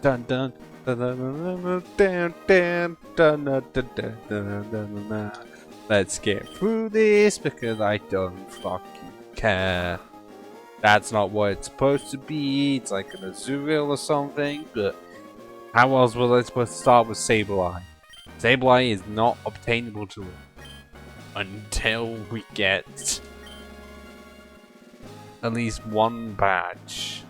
Dun dun dun dun dun dun dun dun dun dun dun. Let's get through this because I don't fucking care. That's not what it's supposed to be. It's like an Azuriel or something, but how else was I supposed to start with Sableye? Sableye is not obtainable to it until we get at least one badge.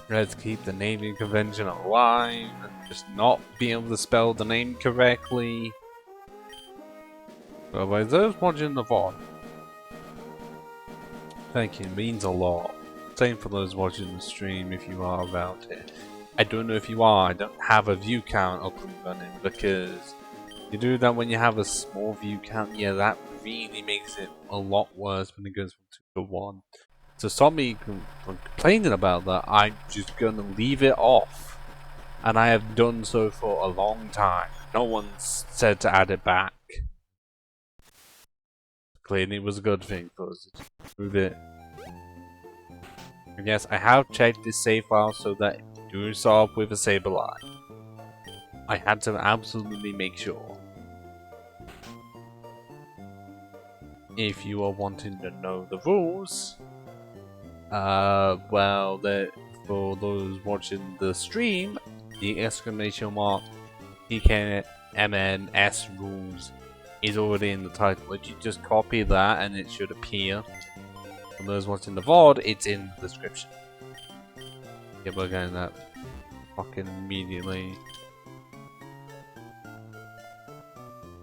Let's keep the naming convention alive and just not be able to spell the name correctly. But by those watching the VOD, thank you, it means a lot. Same for those watching the stream if you are around here. I don't know if you are, I don't have a view count up and running because you do that when you have a small view count, yeah, that really makes it a lot worse when it goes from 2 to 1. So stop me complaining about that, I'm just gonna leave it off. And I have done so for a long time. No one's said to add it back. Clearly it was a good thing for us to move it. And yes, I have checked this save file so that it do start with a Sableye. I had to absolutely make sure. If you are wanting to know the rules, well, for those watching the stream, the exclamation mark TKMNS rules is already in the title. If you just copy that and it should appear. For those watching the VOD, it's in the description. Yeah, we're getting that fucking immediately.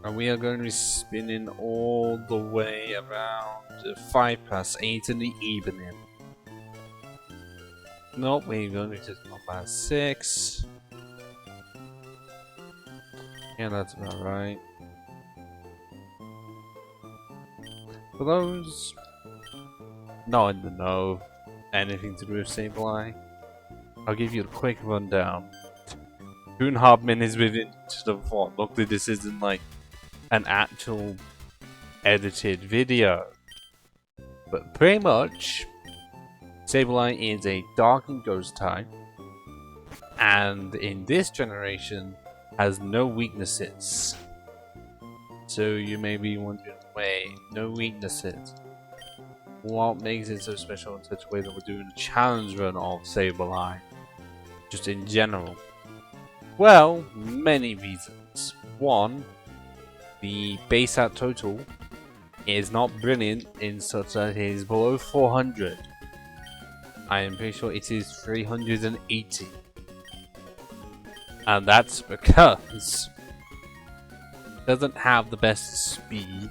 And we are going to be spinning all the way around 8:05 in the evening. Nope, we're going to just go past 6. Yeah, that's about right. For those not in the know anything to do with Sableye, I'll give you a quick rundown. 2.5 minutes within the VOD. Luckily this isn't like an actual edited video. But pretty much, Sableye is a dark and ghost type, and in this generation has no weaknesses. So you may be wondering, wait, no weaknesses? What makes it so special in such a way that we're doing a challenge run of Sableye? Just in general. Well, many reasons. One, the base at total is not brilliant in such that it is below 400. I am pretty sure it is 380. And that's because it doesn't have the best speed.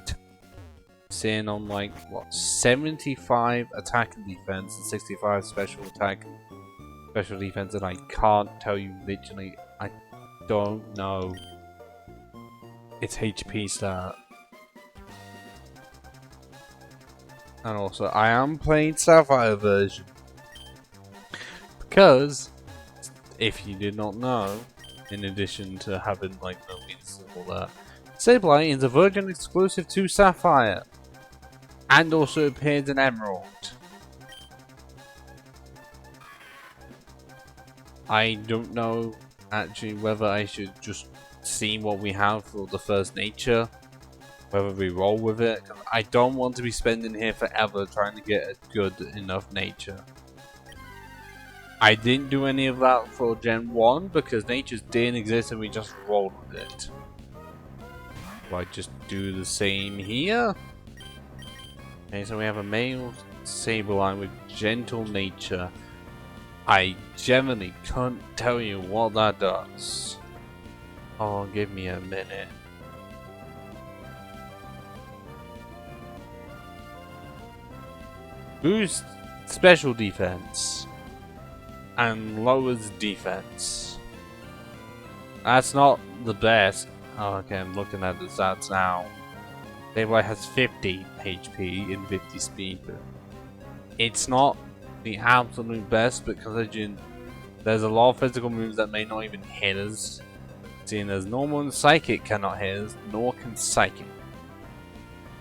Sitting on like, what, 75 attack and defense and 65 special attack and special defense, and I can't tell you literally, I don't know its HP stat. And also, I am playing Sapphire version. Because, if you did not know, in addition to having like no weaknesses and all that, Sableye is a version exclusive to Sapphire. And also appears in Emerald. I don't know actually whether I should just see what we have for the first nature, whether we roll with it. I don't want to be spending here forever trying to get a good enough nature. I didn't do any of that for Gen 1 because natures didn't exist and we just rolled with it. Do I just do the same here? Okay, so we have a male Sableye with gentle nature. I generally can't tell you what that does. Oh, give me a minute. Boost special defense and lowers defense. That's not the best. Oh, okay, I'm looking at the stats now. Sableye has 50 HP and 50 speed, but it's not the absolute best because there's a lot of physical moves that may not even hit us. Seeing as normal and psychic cannot hit us, nor can psychic.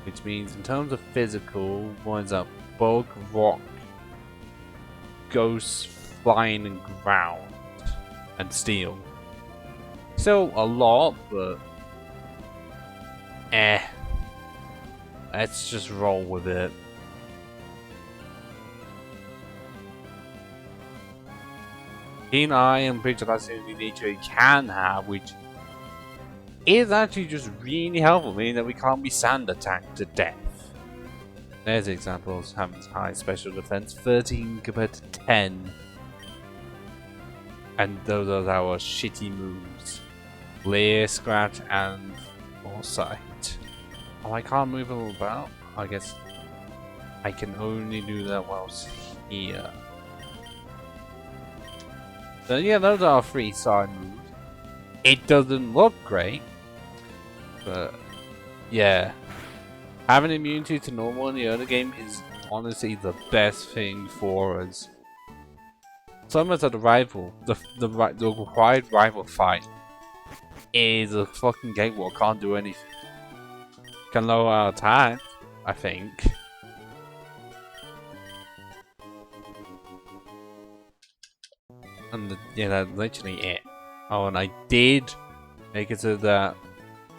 which means in terms of physical, one's up bug, rock, ghost, flying, and ground, and steel. Still a lot, but let's just roll with it. Keen eye and picture that's the only nature it can have, which is actually just really helpful, meaning that we can't be sand attacked to death. There's examples having high special defense, 13 compared to 10. And those are our shitty moves. Lair, scratch, and foresight. Oh, I can't move a little about. I guess I can only do that whilst here. So yeah, those are 3 side moves. It doesn't look great, but yeah, having immunity to normal in the early game is honestly the best thing for us. Similar to the rival, the required rival fight is a fucking gatewalk, can't do anything. Can lower our attack, I think. And yeah, that's literally it. Oh, and I did make it so that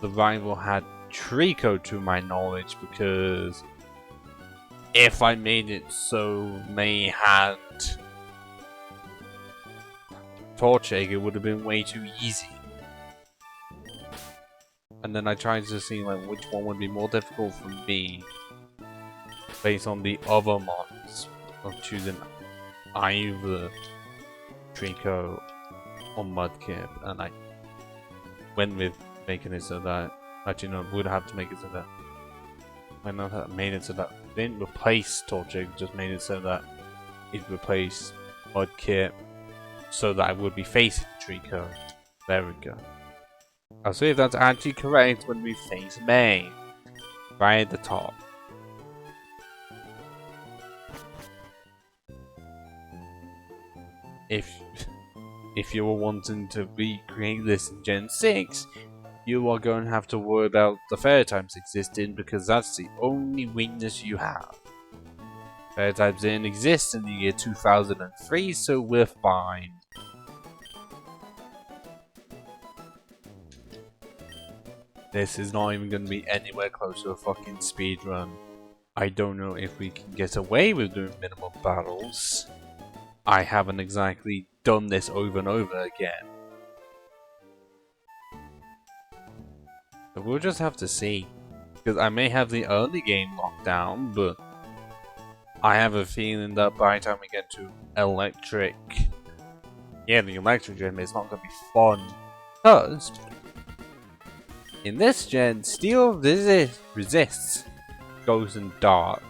the rival had Trico to my knowledge, because if I made it so May had Torchic, it would have been way too easy. And then I tried to see like which one would be more difficult for me based on the other mods of choosing either Trico or Mudkip, and I went with making it so that actually no, would have to make it so that when I made it so that it didn't replace Torchic, just made it so that it replaced Mudkip, so that I would be facing Trico. There we go. I'll see if that's actually correct when we face May. Right at the top. If you were wanting to recreate this in Gen 6, you are going to have to worry about the fairy types existing, because that's the only weakness you have. Fairy types didn't exist in the year 2003, so we're fine. This is not even going to be anywhere close to a fucking speedrun. I don't know if we can get away with doing minimum battles. I haven't exactly done this over and over again. So we'll just have to see. Because I may have the early game locked down, but I have a feeling that by the time we get to electric... Yeah, the electric gym is not going to be fun. Because... in this gen, steel resists ghost and dark.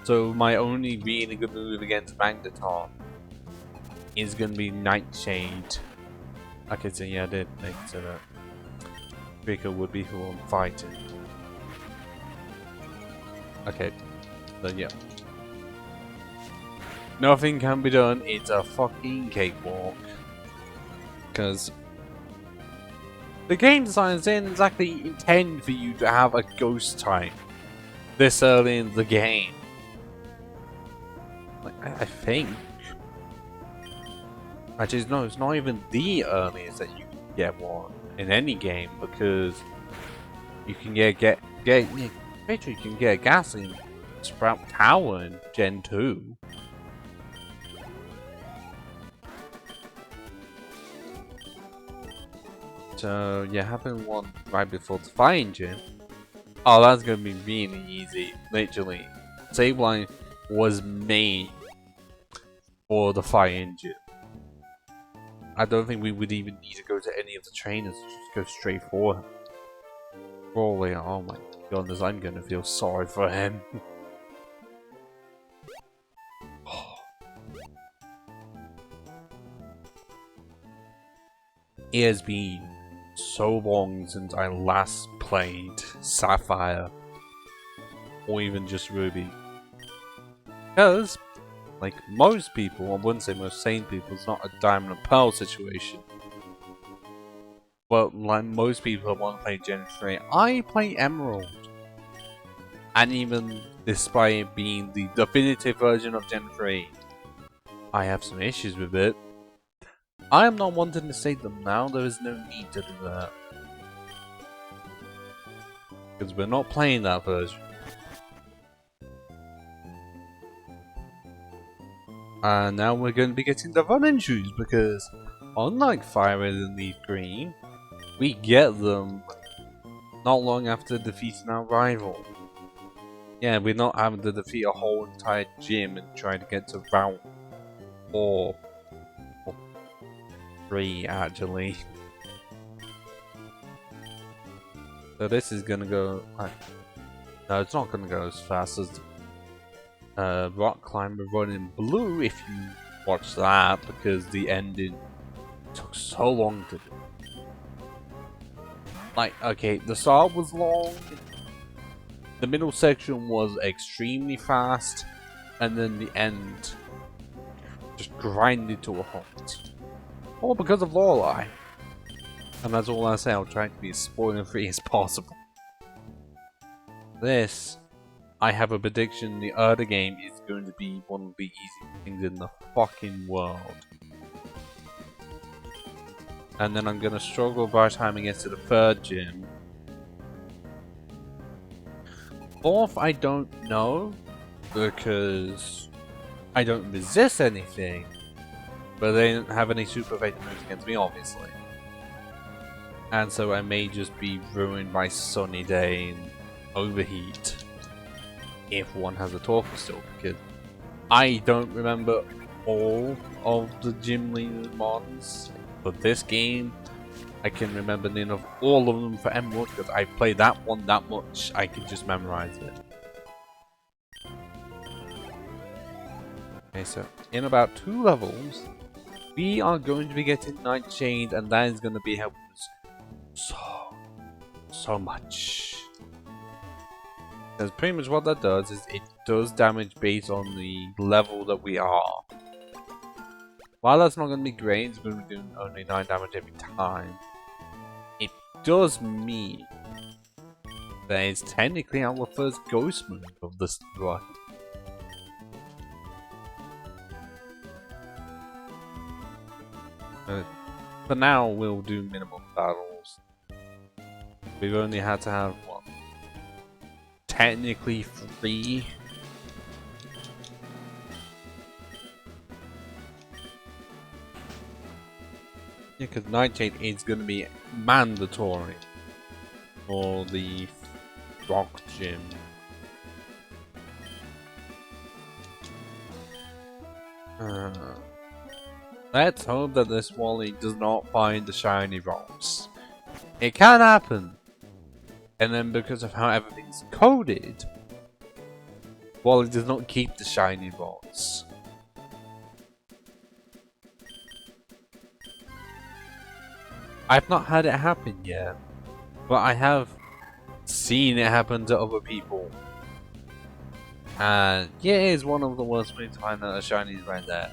So my only really good move against Magneton is gonna be Nightshade. Okay, so yeah, I did make it so that Trico would be who I'm fighting. Okay, so yeah. Nothing can be done, it's a fucking cakewalk. Because the game designs didn't exactly intend for you to have a ghost type this early in the game. Like, I think. Actually, no, it's not even the earliest that you can get one in any game, because you can basically you can get a Ghastly Sprout Tower in Gen 2. So yeah, having one right before the fire engine. Oh, that's gonna be really easy. Literally, Sableye was made for the fire engine. I don't think we would even need to go to any of the trainers. Just go straight for him. Rolling. Oh my goodness, I'm gonna feel sorry for him. It has been so long since I last played Sapphire, or even just Ruby, because like most people, I wouldn't say most sane people, it's not a Diamond and Pearl situation. Well, like most people that want to play Gen 3, I play Emerald. And even despite it being the definitive version of Gen 3, I have some issues with it. I am not wanting to save them now, there is no need to do that. Because we're not playing that version. And now we're going to be getting the running shoes because unlike Fire Red and Leaf Green, we get them not long after defeating our rival. Yeah, we're not having to defeat a whole entire gym and try to get to Route 4. Or 3 actually. So this is gonna go... no, it's not gonna go as fast as Rock Climber Running Blue if you watch that, because the ending took so long to do. Like, okay, the start was long, the middle section was extremely fast, and then the end just grinded to a halt. All because of Lorelei. And that's all I say, I'll try to be as spoiler-free as possible. This, I have a prediction, the other game is going to be one of the easiest things in the fucking world. And then I'm gonna struggle by the time I get to the third gym. Fourth, I don't know, because I don't resist anything, but they don't have any super effective moves against me, obviously. And so I may just be ruined by Sunny Day and Overheat. If one has a talker still, because I don't remember all of the gym leader mons for this game. I can remember none of all of them for Emerald because I played that one that much, I can just memorize it. Okay, so in about 2 levels, we are going to be getting Nightshade, and that is going to be helping us so much. Because pretty much what that does is it does damage based on the level that we are. While that's not going to be great, it's going to be doing only 9 damage every time. It does mean that it's technically our first ghost move of this run. For now, we'll do minimum battles. We've only had to have, what, technically 3. Yeah, because Nightshade is going to be mandatory for the Rock Gym. Let's hope that this Wally does not find the shiny rocks. It can happen. And then because of how everything's coded, Wally does not keep the shiny rocks. I've not had it happen yet, but I have seen it happen to other people. And yeah, it is one of the worst ways to find out a shiny is right there.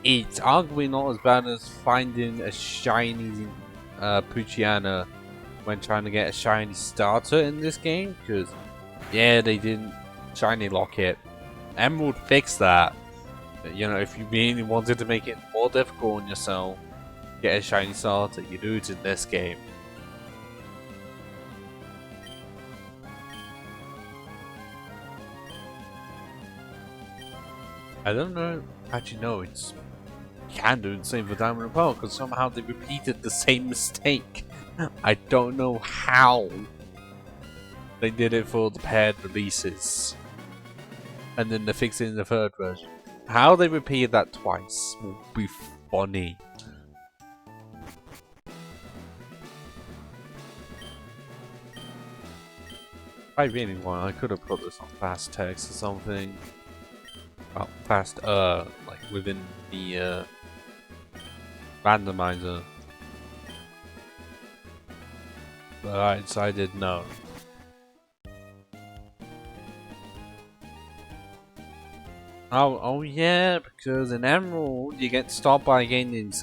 It's arguably not as bad as finding a shiny Poochyena when trying to get a shiny starter in this game, because yeah, they didn't shiny lock it. Emerald fixed that. But, you know, if you really wanted to make it more difficult on yourself, get a shiny starter, you do it in this game. I don't know. Actually, no, it's can do the same for Diamond and Pearl because somehow they repeated the same mistake. I don't know how they did it for the paired releases, and then they fixed it in the third version. How they repeated that twice will be funny. I really want. I could have put this on fast text or something. Well, fast, like within the randomizer. But I decided no. Oh yeah, because in Emerald you get stopped by a guy named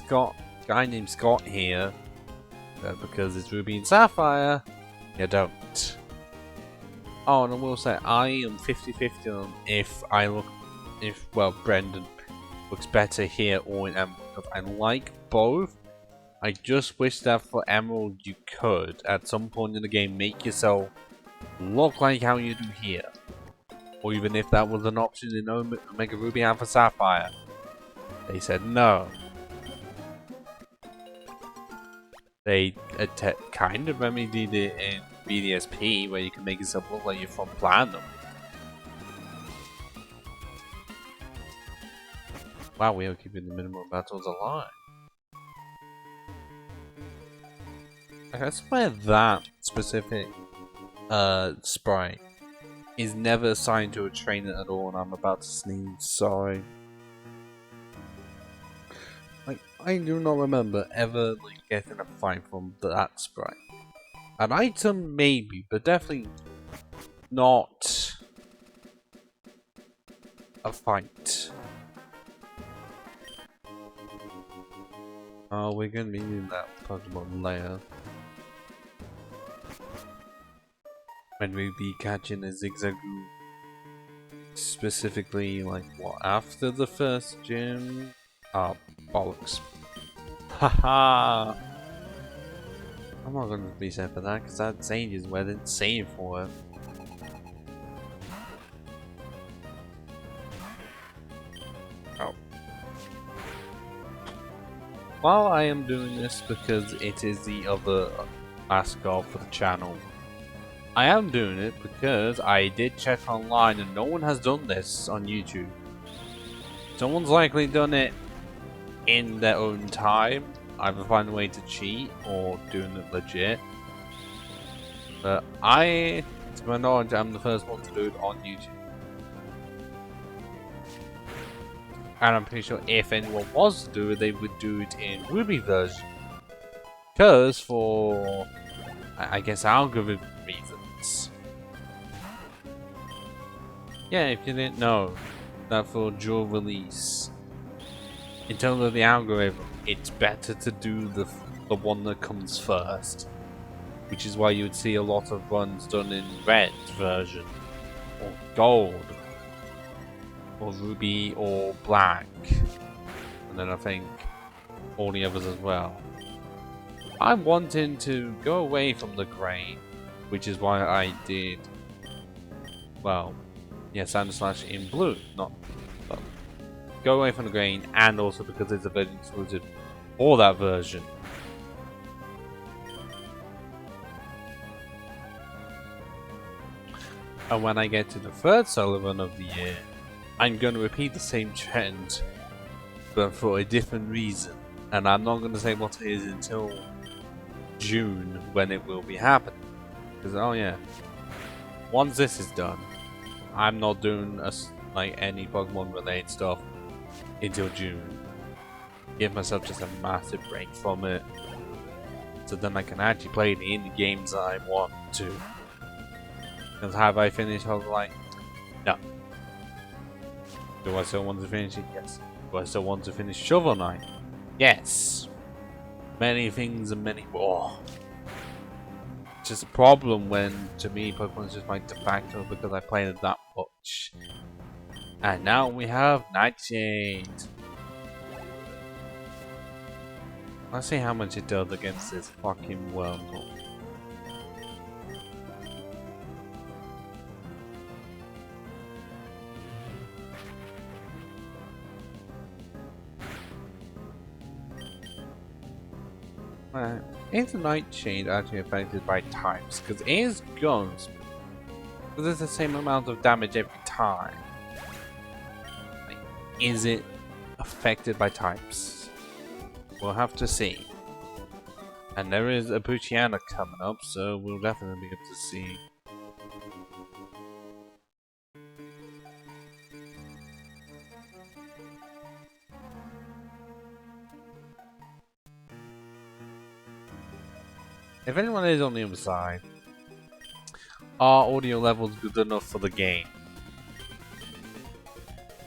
Scott here. But because it's Ruby and Sapphire, you don't. Oh, and I will say, I am 50-50 on if, well, Brendan looks better here or in Emerald, because I like both. I just wish that for Emerald you could, at some point in the game, make yourself look like how you do here. Or even if that was an option in Omega Ruby and for Sapphire. They said no. They kind of remedied it in BDSP, where you can make yourself look like you're from Platinum. Wow, we are keeping the minimum battles alive. I swear that specific sprite is never assigned to a trainer at all, and I'm about to sneeze, sorry. Like, I do not remember ever getting a fight from that sprite. An item maybe, but definitely not a fight. Oh, we're gonna be using that Pokemon later. When we be catching a Zigzagoon. Specifically, like, what, after the first gym? Ah, bollocks. Haha! I'm not gonna be sad for that, because that ages where I didn't save for it. Oh. While I am doing this, because it is the other mascot for the channel, I am doing it because I did check online and no one has done this on YouTube. Someone's likely done it in their own time, either find a way to cheat or doing it legit. But I, to my knowledge, am the first one to do it on YouTube. And I'm pretty sure if anyone was to do it, they would do it in Ruby version. Because for, I guess, algorithm reasons. Yeah, if you didn't know, that for dual release, in terms of the algorithm, it's better to do the one that comes first. Which is why you would see a lot of runs done in red version, or gold, or ruby, or black. And then I think all the others as well. I'm wanting to go away from the grain, which is why I did, well, yeah, Sand/Slash in blue, not, well, go away from the grain, and also because it's a version exclusive for that version. And when I get to the third solo run of the year, I'm going to repeat the same trend, but for a different reason. And I'm not going to say what it is until June, when it will be happening. Because, oh yeah, once this is done, I'm not doing any Pokemon related stuff until June. Give myself just a massive break from it, so then I can actually play the indie games that I want to. Because have I finished Sableye? No. Do I still want to finish it? Yes. Do I still want to finish Shovel Knight? Yes. Many things and many more. It's just a problem when, to me, Pokemon is just my de facto because I played it that much. And now we have Nightshade. Let's see how much it does against this fucking Wormhole. Is Nightshade actually affected by types? Because it is guns, but there's the same amount of damage every time. Like, is it affected by types? We'll have to see. And there is a Buchiana coming up, so we'll definitely get to see. If anyone is on the other side, are audio levels good enough for the game?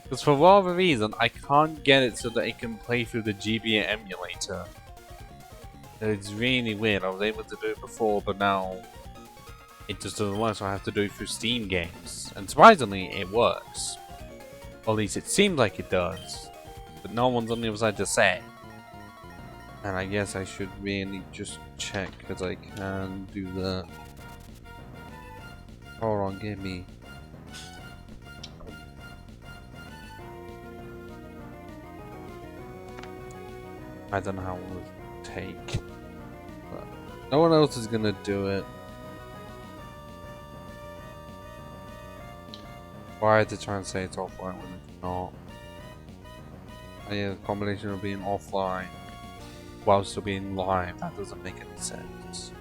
Because for whatever reason, I can't get it so that it can play through the GBA emulator. It's really weird. I was able to do it before, but now it just doesn't work, so I have to do it through Steam games. And surprisingly, it works. Or at least it seems like it does. But no one's on the other side to say. And I guess I should really just check, because I can do that. Hold on, give me. I don't know how long it will take. But no one else is gonna do it. Why to try and say it's offline when it's not? Yeah, the combination of being offline while still being live, that doesn't make any sense.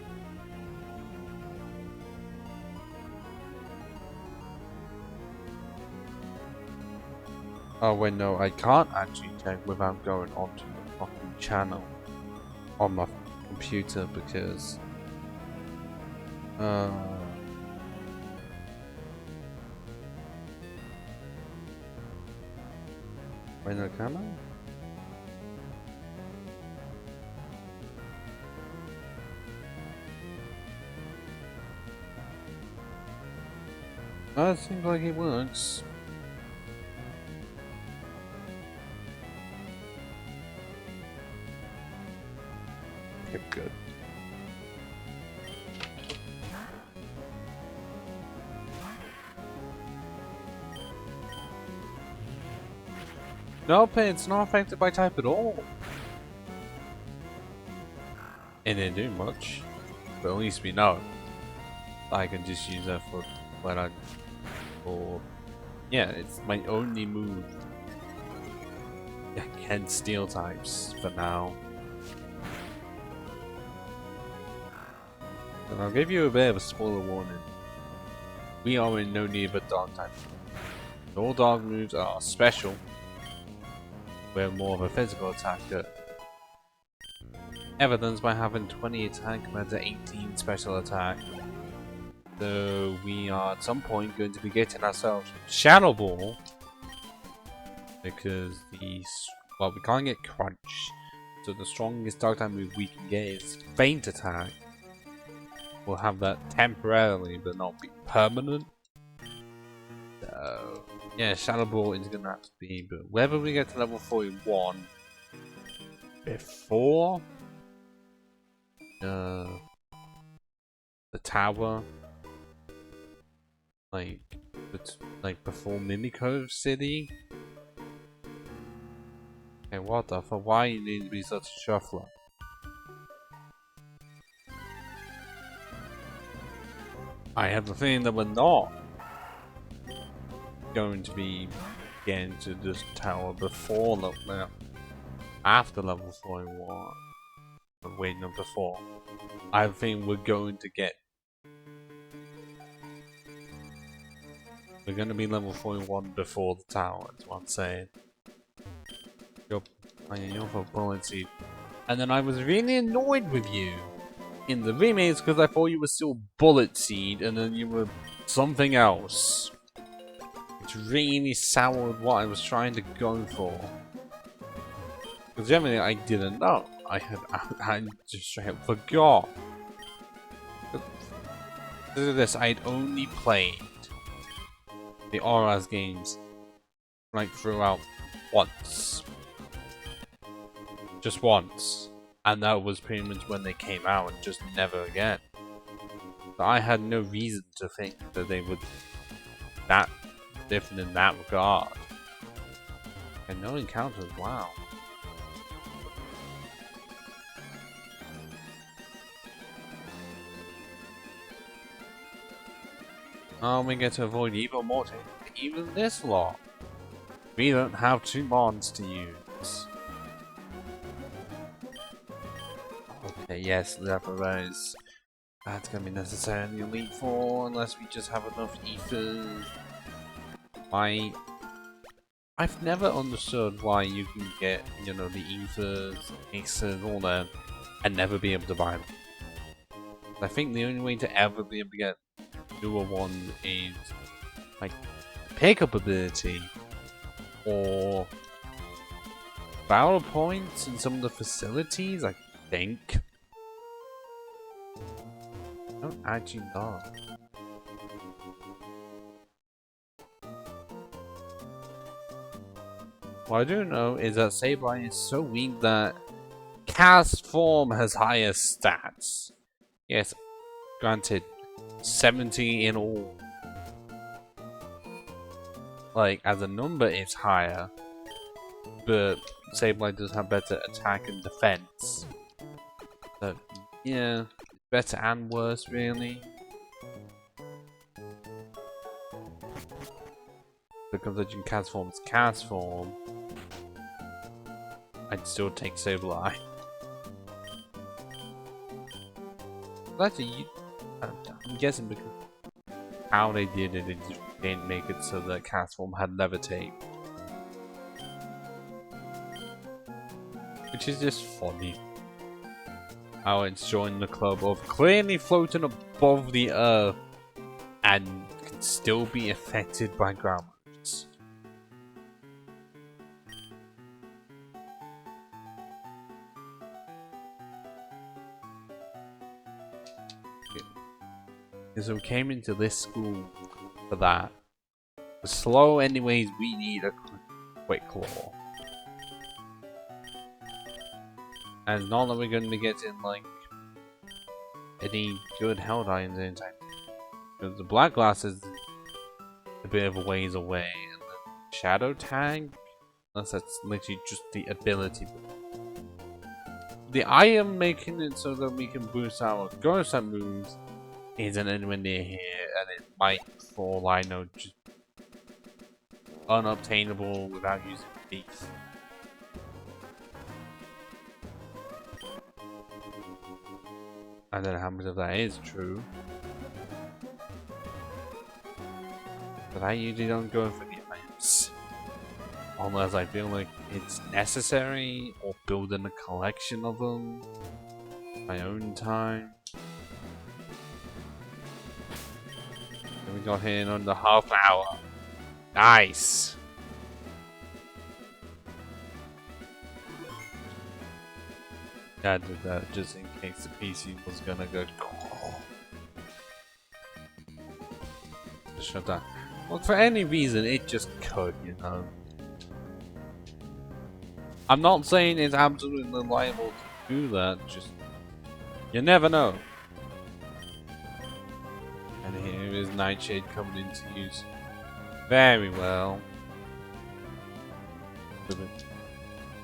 Oh wait, no, I can't actually check without going onto the fucking channel on my computer because wait, no, can I? It seems like it works. Okay, good. Nope, it's not affected by type at all. It didn't do much, but at least we know. I can just use that for when I, or yeah, it's my only move against steel types for now. And I'll give you a bit of a spoiler warning. We are in no need of a dog type. All dog moves are special. We're more of a physical attacker. Evidenced by having 20 attack compared to 18 special attack. So we are at some point going to be getting ourselves Shadow Ball. Because well, we can't get Crunch. So the strongest dog type move we can get is Faint Attack. We'll have that temporarily, but not be permanent. So yeah, Shadow Ball is gonna have to be, but whether we get to level 41 before the tower, like before Mimikov City. Okay, what the fuck? Why you need to be such a shuffler? I have a feeling that we're not going to be getting to this tower before level, after level 41. But wait, no, before. I think we're going to get. We're going to be level 41 before the tower, is what I'm saying. Your bullet seed. And then I was really annoyed with you in the remakes because I thought you were still bullet seed and then you were something else. It's really soured what I was trying to go for. Because generally I didn't know. I just straight up forgot. Consider this, I'd only played the RS games like throughout once. Just once. And that was pretty much when they came out and just never again. So I had no reason to think that they would that different in that regard. And no encounters, wow. Oh, we get to avoid even more even this lot. We don't have 2 mons to use. Okay, yes, Leopard's. That's gonna be necessary in the Elite 4 unless we just have enough ethers. I've never understood why you can get, you know, the ethers, aces, all that, and never be able to buy them. I think the only way to ever be able to get newer ones is like pickup ability or battle points in some of the facilities, I think. I don't actually know. What I do know is that Sableye is so weak that cast form has higher stats. Yes, granted, 70 in all. Like, as a number, it's higher. But Sableye does have better attack and defense. So, yeah, better and worse, really. Because considering cast form, I'd still take Sableye. Actually, I'm guessing because how they did it, they just didn't make it so that cast form had levitate. Which is just funny. How it's joined the club of clearly floating above the earth and can still be affected by ground movements. Because we came into this school for that. For slow anyways, we need a quick claw. And it's not that we're going to get in like any good held items anytime. Because the black glass is a bit of a ways away, and the shadow tag, unless that's literally just the ability. I am making it so that we can boost our ghost type moves isn't anywhere near here, and it might, for all I know, just unobtainable without using beaks. I don't know how much of that is true. But I usually don't go for the items. Unless I feel like it's necessary, or building a collection of them. My own time. And we got here in under half an hour. Nice! I did that just in case the PC was gonna go. Just shut down. Well, for any reason, it just could, you know. I'm not saying it's absolutely liable to do that, just you never know. And here is Nightshade coming into use. Very well.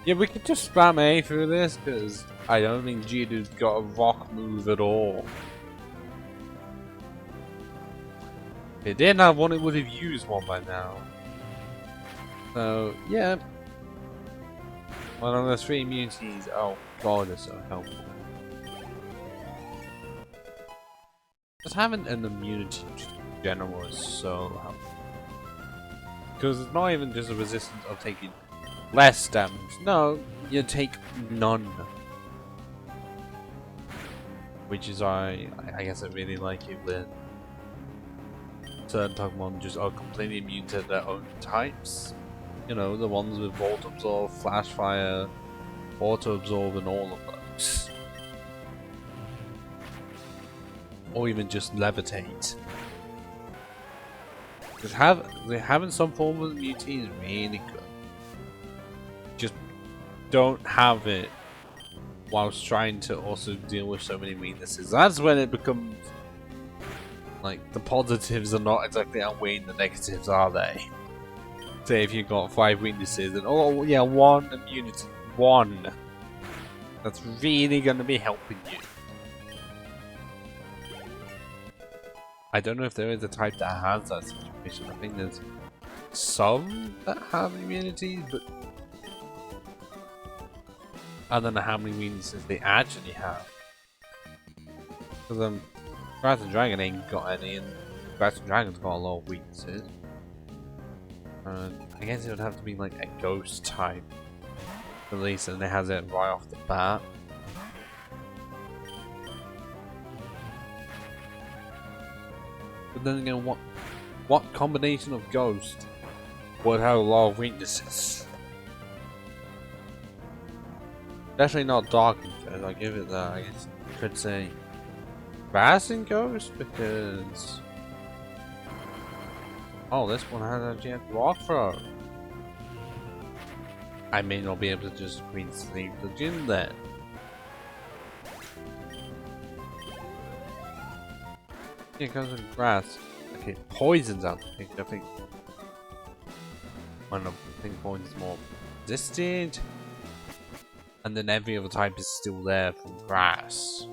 Yeah, we could just spam A through this, because I don't think Jidu's got a rock move at all. If it didn't have one, it would have used one by now. So, yeah. One of the 3 immunities, oh god, they're so helpful. Just having an immunity in general is so helpful. Because it's not even just a resistance of taking less damage. No, you take none. Which is why I guess I really like it when certain Pokemon just are completely immune to their own types. You know, the ones with Volt Absorb, Flash Fire, Auto Absorb, and all of those. Or even just Levitate. Because having some form of immunity is really good. Just don't have it whilst trying to also deal with so many weaknesses. That's when it becomes like the positives are not exactly outweighing the negatives, are they? Say if you've got 5 weaknesses and oh yeah, 1 immunity, 1. That's really gonna be helping you. I don't know if there is a type that has that situation. I think there's some that have immunities, but I don't know how many weaknesses they actually have. Because Grass and Dragon ain't got any, and Grass and Dragon's got a lot of weaknesses. I guess it would have to be like a ghost type, at least, and it has it right off the bat. But then again, what combination of ghost would have a lot of weaknesses? Definitely not Dark and Ghost, I'll give it that. I guess you could say Grass and Ghost, because oh, this one has a jet rock throw. I may not be able to just green sleeve the gym then. Yeah, it goes with grass. Okay, poison's out. I think. I think poison's more resisted. And then every other type is still there from grass.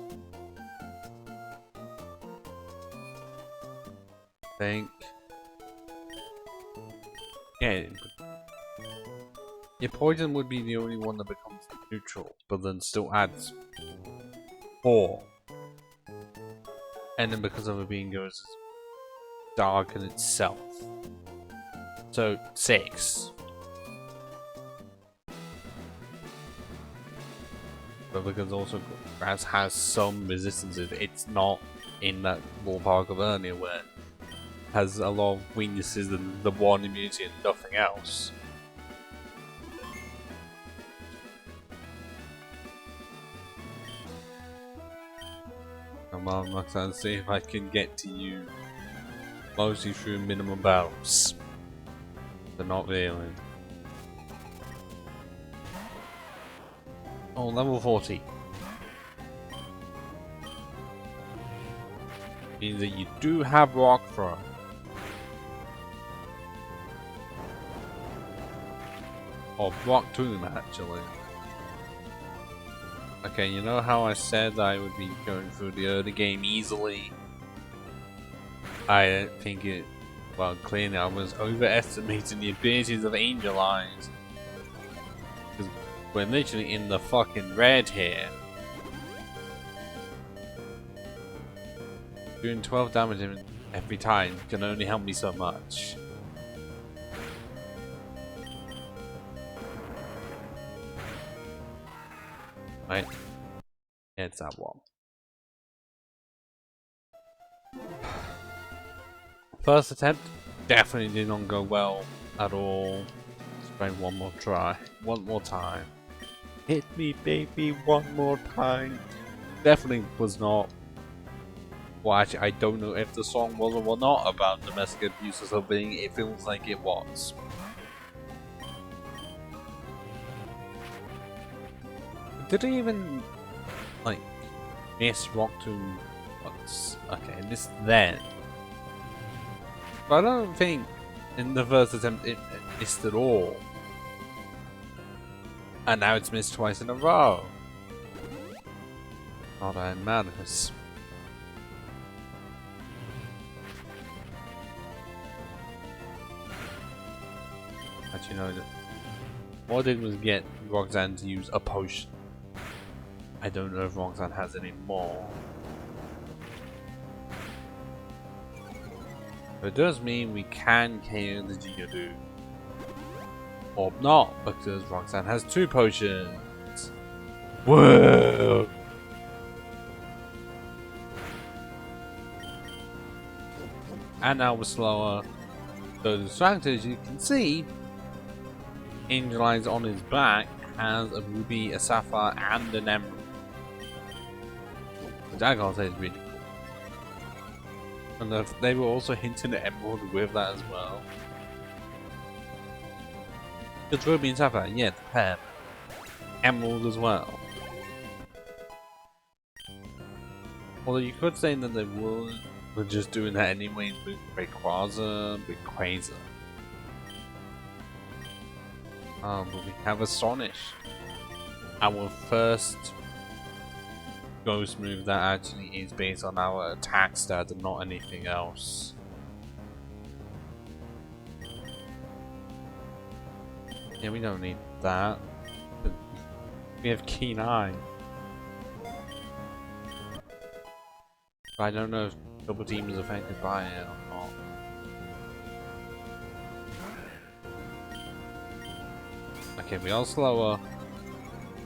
I think. Yeah. Yeah, poison would be the only one that becomes neutral, but then still adds 4. And then because of it being goes dark in itself. So 6. But because also grass has some resistances, it's not in that ballpark of earlier where it has a lot of weaknesses and the one immunity and nothing else. Come on, Roxanne, see if I can get to you mostly through minimum battles. But not really. Oh, level 40. Means that you do have rock throw. Or rock tomb actually. Okay, you know how I said I would be going through the early game easily? I think it, well, clearly I was overestimating the abilities of Angel Eyes. Because we're literally in the fucking red here. Doing 12 damage every time can only help me so much. Right? Yeah, it's that one. First attempt definitely did not go well at all. Let's try one more try. One more time. Hit me, baby, one more time. Definitely was not. Well, actually, I don't know if the song was or not about domestic abuse or something. It feels like it was. Did it even, like, miss Rock Tomb once? Okay, this then. But I don't think in the first attempt it missed at all. And now it's missed twice in a row. Oh, that madness. Actually, no. What I did was get Roxanne to use a potion. I don't know if Roxanne has any more. But it does mean we can KO the Geodude. Or not, because Roxanne has 2 potions. Whoa! And now we're slower. So the distractor, as you can see, Angel Eyes on his back has a ruby, a sapphire, and an emerald. Which I can't say is really cool. And they were also hinting at emerald with that as well. It's ruby and sapphire, yeah, the pair. Emerald as well. Although you could say that they were just doing that anyway with Rayquaza, with Quasar. But we have Astonish. Our first ghost move that actually is based on our attack stat and not anything else. Yeah, we don't need that. We have Keen Eye. But I don't know if Double Team is affected by it or not. Okay, we are slower,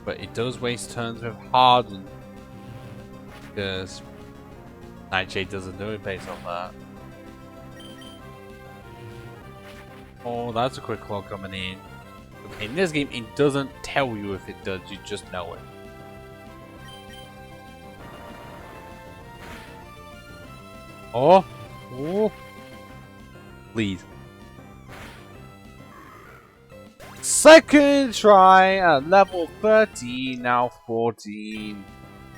but it does waste turns with Harden. Because Nightshade doesn't do it based on that. Oh, that's a quick claw coming in. In this game, it doesn't tell you if it does, you just know it. Oh! Oh! Please. Second try at level 13, now 14.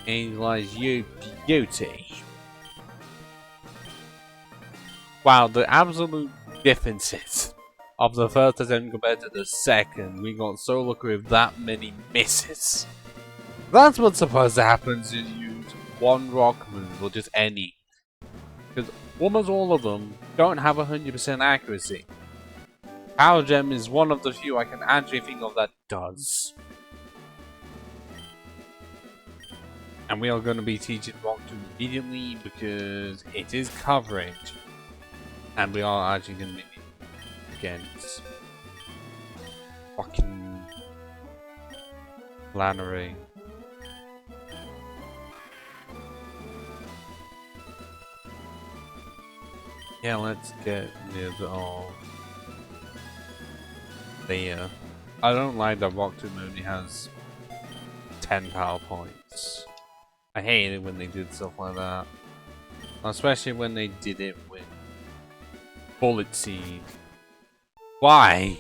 Analyze your beauty. Wow, the absolute differences of the first attempt compared to the second. We got so lucky with that many misses. That's what's supposed to happen to use one rock move, or just any. Because almost all of them don't have 100% accuracy. Power Gem is one of the few I can actually think of that does. And we are going to be teaching Rock 2 immediately because it is coverage. And we are actually going to be against fucking Flannery. Yeah, let's get rid of there. I don't like that Rock 2 only has 10 power points. I hate it when they did stuff like that. Especially when they did it with Bullet Seed. Why?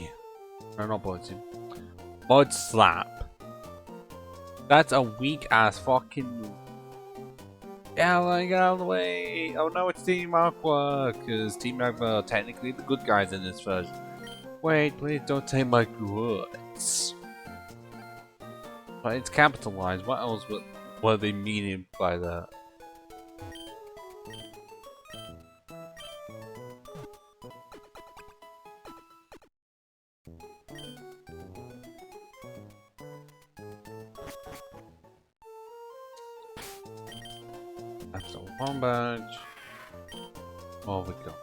No, not Bullet Seed. Mud Slap. That's a weak ass fucking move. Yeah, like, get out of the way. Oh no, it's Team Aqua. Because Team Aqua are technically the good guys in this version. Wait, please don't take my words. But it's capitalized. What else were they meaning by that? After one badge. Oh, we got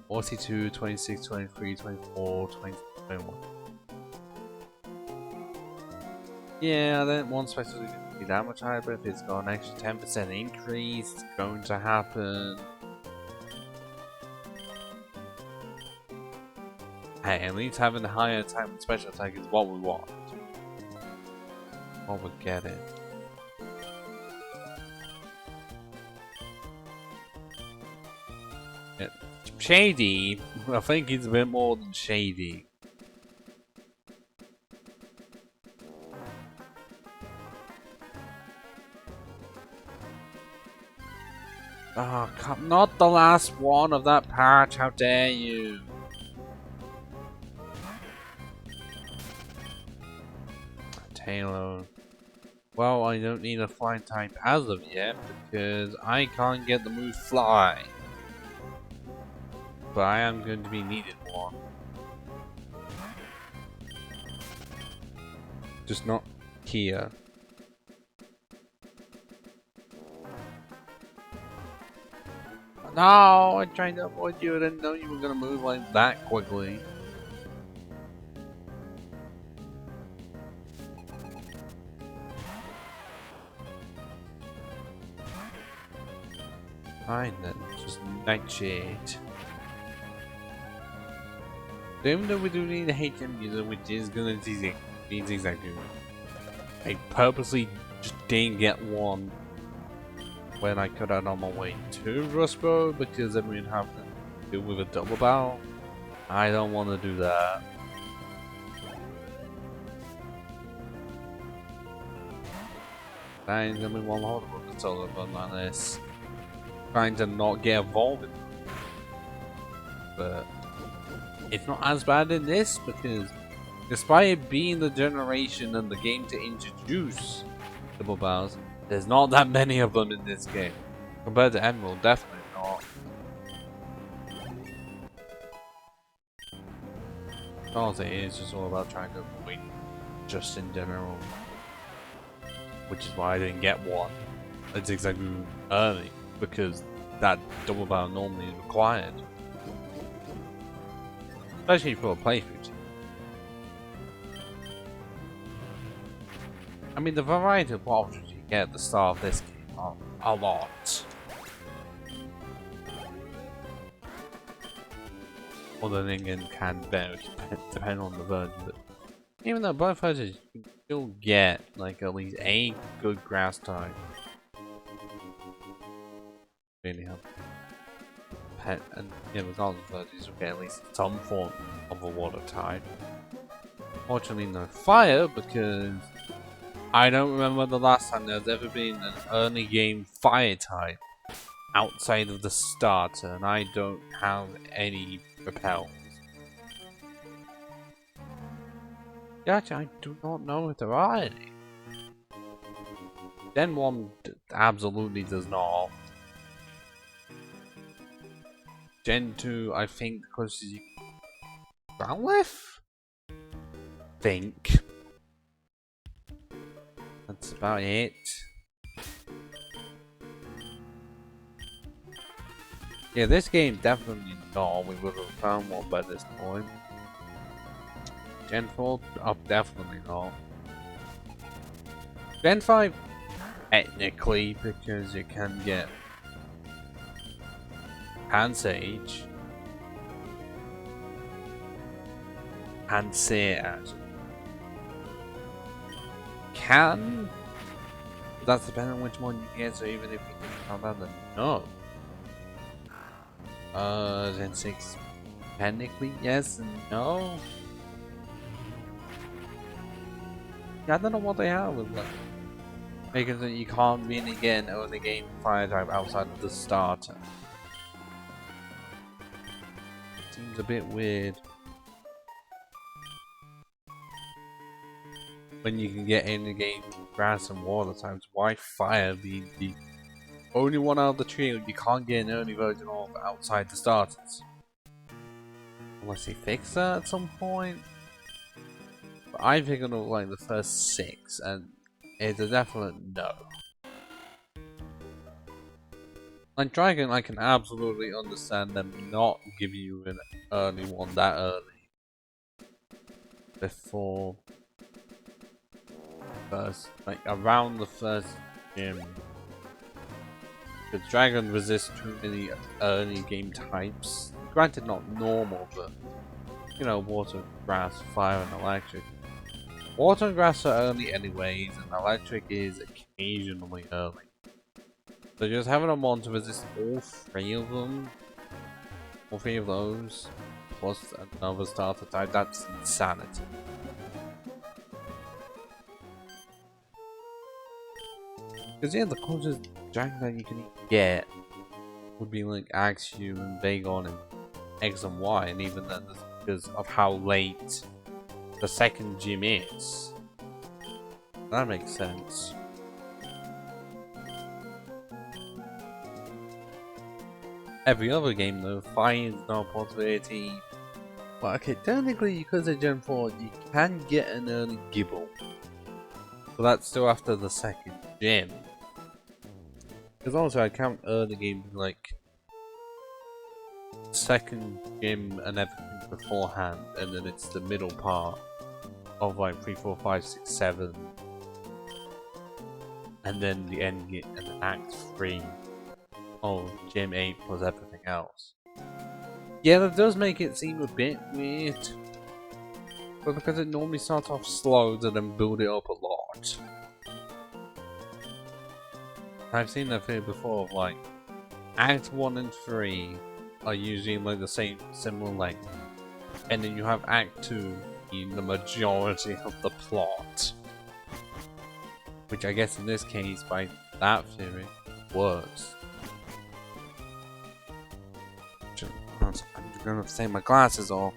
42, 26, 23, 24, 20, 21. Yeah, that one special is going to be that much higher, but if it's got an extra 10% increase, it's going to happen. Hey, at least having the higher attack and special attack is what we want. What we're getting. Yeah. Shady, I think he's a bit more than shady. Oh, come, not the last one of that patch, how dare you! Taylor. Well, I don't need a flying type as of yet, because I can't get the move fly. But I am going to be needed one. Just not here. No, I tried to avoid you. I didn't know you were gonna move like that quickly. Fine then, just Nightshade. Even though we do need a HM user, which is gonna be exactly right. I purposely just didn't get one when I cut out on my way to Rustboro because then we'd have to deal with a double barrel. I don't want to do that. That ain't gonna be one horrible controller fun like this. Trying to not get involved in it. But it's not as bad in this because despite it being the generation and the game to introduce double barrels, there's not that many of them in this game. Compared to Emerald, definitely not. All it is just all about trying to win just in general. Which is why I didn't get one. It's exactly early, because that double barrel normally is required. Especially for a playthrough team. I mean, the variety of options you get at the start of this game are a lot. Although then again can vary depending on the version, but even though both versions you can still get like at least a good grass type. Really help. And yeah, regardless of versions, you'll get at least some form of a water type. Fortunately, no fire because I don't remember the last time there's ever been an early game fire type outside of the starter, and I don't have any repels. Actually, I do not know if there are any. Gen 1 absolutely does not. Gen 2, I think, because you Growlithe? Think. That's about it. Yeah, this game definitely not. We would have found one by this point. Gen 4? Oh, definitely not. Gen 5? Technically, because you can get Pansage. Pansage, actually. Can? That's depending on which one you get, so even if you can count that, then no. Gen 6. Technically, yes and no. Yeah, I don't know what they have with that. Because you can't really get an early game fire type outside of the starter. Seems a bit weird. When you can get in the game grass and water types, why fire be the only one out of the trio you can't get an early version of outside the starters? Unless they fix that at some point. But I figured of like the first 6, and it's a definite no. Like Dragon, I can absolutely understand them not giving you an early one that early. Before first, like around the first gym. The Dragon resists too many early game types. Granted not normal, but you know, water, grass, fire and electric. Water and grass are early anyways, and electric is occasionally early. So just having a mon to resist all 3 of them, all 3 of those, plus another starter type, that's insanity. Because yeah, the closest dragon that you can get would be like Axew and Vagon and X and Y, and even then that's because of how late the second gym is. That makes sense. Every other game though, finds no possibility. Well, okay, technically because of Gen 4, you can get an early Gibble. But that's still after the second gym. Because also I count early games like second gym and everything beforehand, and then it's the middle part of like 3, 4, 5, 6, 7. And then the end game and the Act 3 of Gym 8 plus everything else. Yeah, that does make it seem a bit weird. But because it normally starts off slow and then build it up a lot. I've seen that theory before of like Act 1 and 3 are usually like the same similar length. And then you have Act 2 being the majority of the plot. Which I guess in this case, by that theory, works. I'm gonna take my glasses off.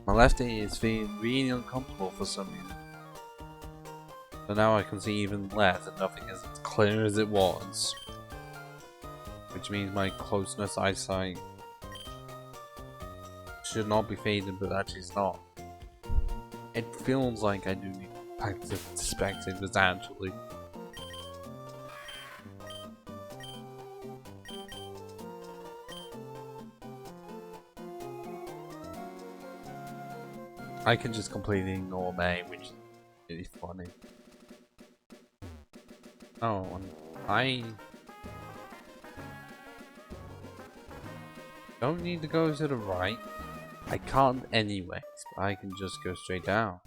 My left ear is feeling really uncomfortable for some reason. So now I can see even less and nothing is as clear as it was. Which means my closeness eyesight should not be fading, but actually it's not. It feels like I do need active perspective, but actually. I can just completely ignore May, which is really funny. Oh, and I don't need to go to the right. I can't anyways, but I can just go straight down.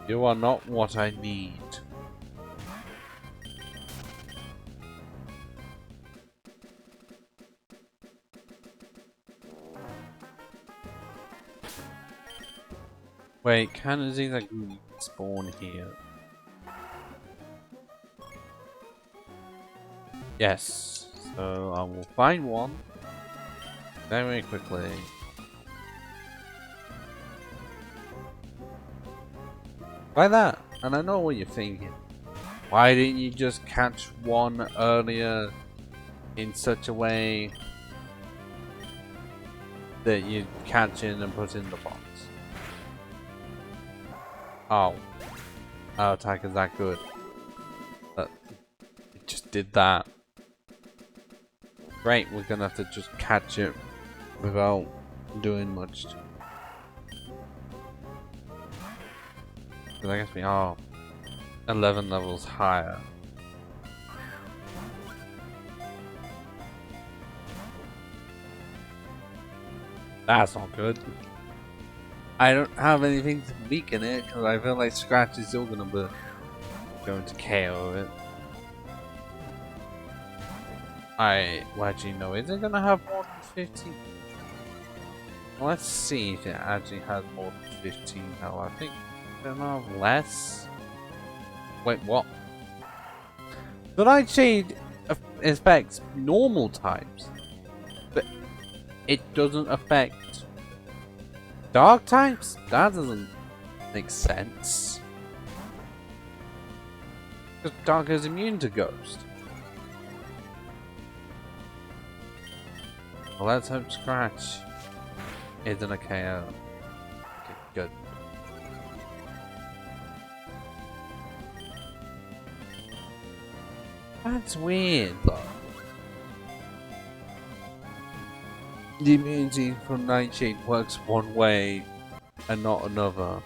You are not what I need. Wait, can a zigzag spawn here? Yes. So I will find one very quickly. Like that. And I know what you're thinking. Why didn't you just catch one earlier in such a way that you catch it and put it in the box? Oh. Our attack is that good. But it just did that. Great, we're gonna have to just catch it without doing much. Because I guess we are 11 levels higher. That's not good. I don't have anything to weaken it because I feel like Scratch is still gonna be going to KO it. Well, actually, no, is it gonna have more than 15? Well, let's see if it actually has more than 15 now. I think it's gonna have less. Wait, what? The Nightshade affects normal types, but it doesn't affect dark types? That doesn't make sense. Because Dark is immune to Ghost. Well, let's hope Scratch isn't a KO. Okay, good. That's weird, though. The immunity from Nightshade works one way and not another.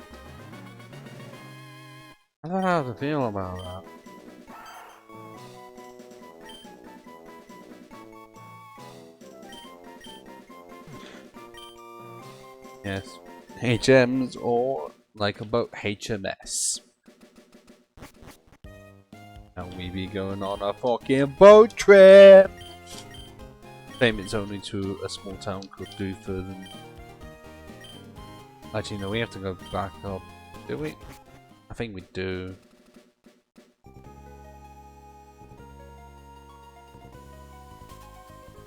I don't know how to feel about that. Yes, HMs or like a boat HMS. And we be going on a fucking boat trip! Claim it's only to a small town called Doothard. Actually, no, we have to go back up. Do we? I think we do.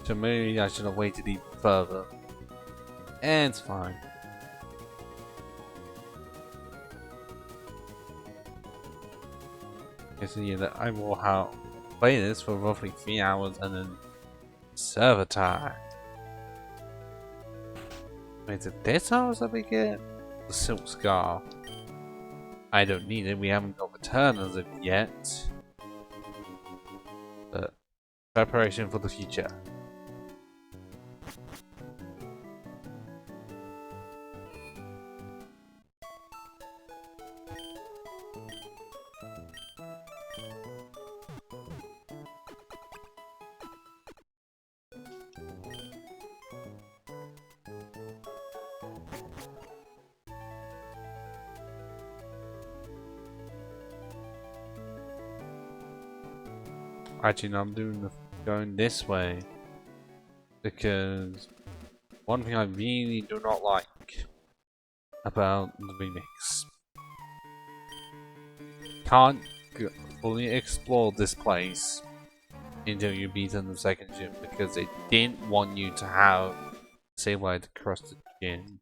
So maybe I should have waited even further. And it's fine. Okay, so yeah, I will have play this for roughly 3 hours and then server time. Wait, is it this house that we get? The Silk Scarf. I don't need it, we haven't got the turn as of yet. But preparation for the future. Actually, no, I'm going this way because one thing I really do not like about the remix, can't fully explore this place until you beat in the second gym because they didn't want you to have Sableye across the gym,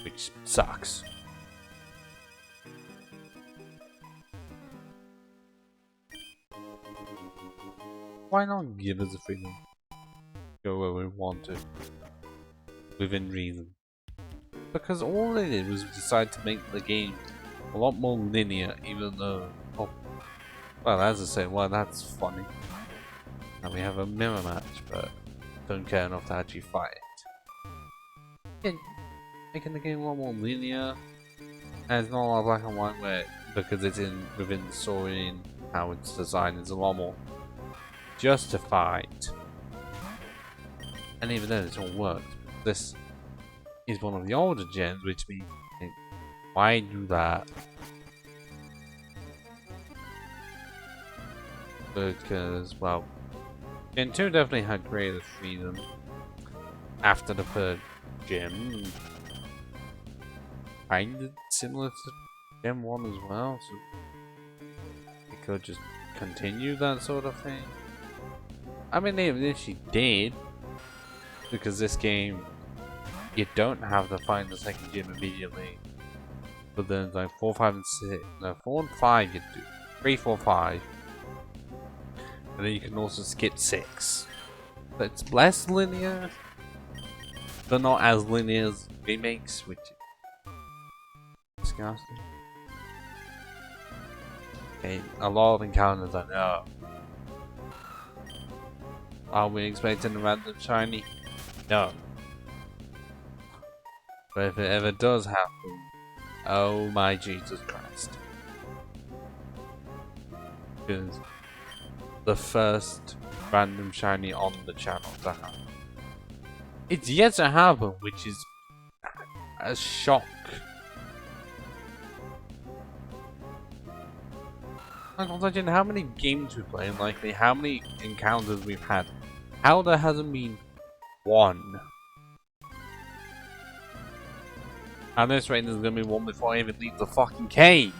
which sucks. Why not give us the freedom to go where we want to, within reason? Because all they did was decide to make the game a lot more linear, even though, oh, well, as I say, well, that's funny. And we have a mirror match, but don't care enough to actually fight it. Yeah, making the game a lot more linear, and it's not a lot of black and white where, because it's within the story and how it's designed, it's a lot more justified. And even then, it all worked. This is one of the older gens, which means Why do that? Because, well, Gen 2 definitely had greater freedom after the third gym. Kinda similar to Gen 1 as well, so it could just continue that sort of thing. I mean, they initially did, because this game, you don't have to find the second gym immediately. But then, like 4, 5, and 6, no, 4 and 5 you do. 3, 4, 5. And then you can also skip 6. But it's less linear, but not as linear as remakes, which is disgusting. Okay, a lot of encounters I know. Are we expecting a random shiny? No. But if it ever does happen, oh my Jesus Christ. Because the first random shiny on the channel to happen. It's yet to happen, which is a shock. Like, imagine how many games we play and likely how many encounters we've had. How there hasn't been one. At this rate, there's gonna be one before I even leave the fucking cave.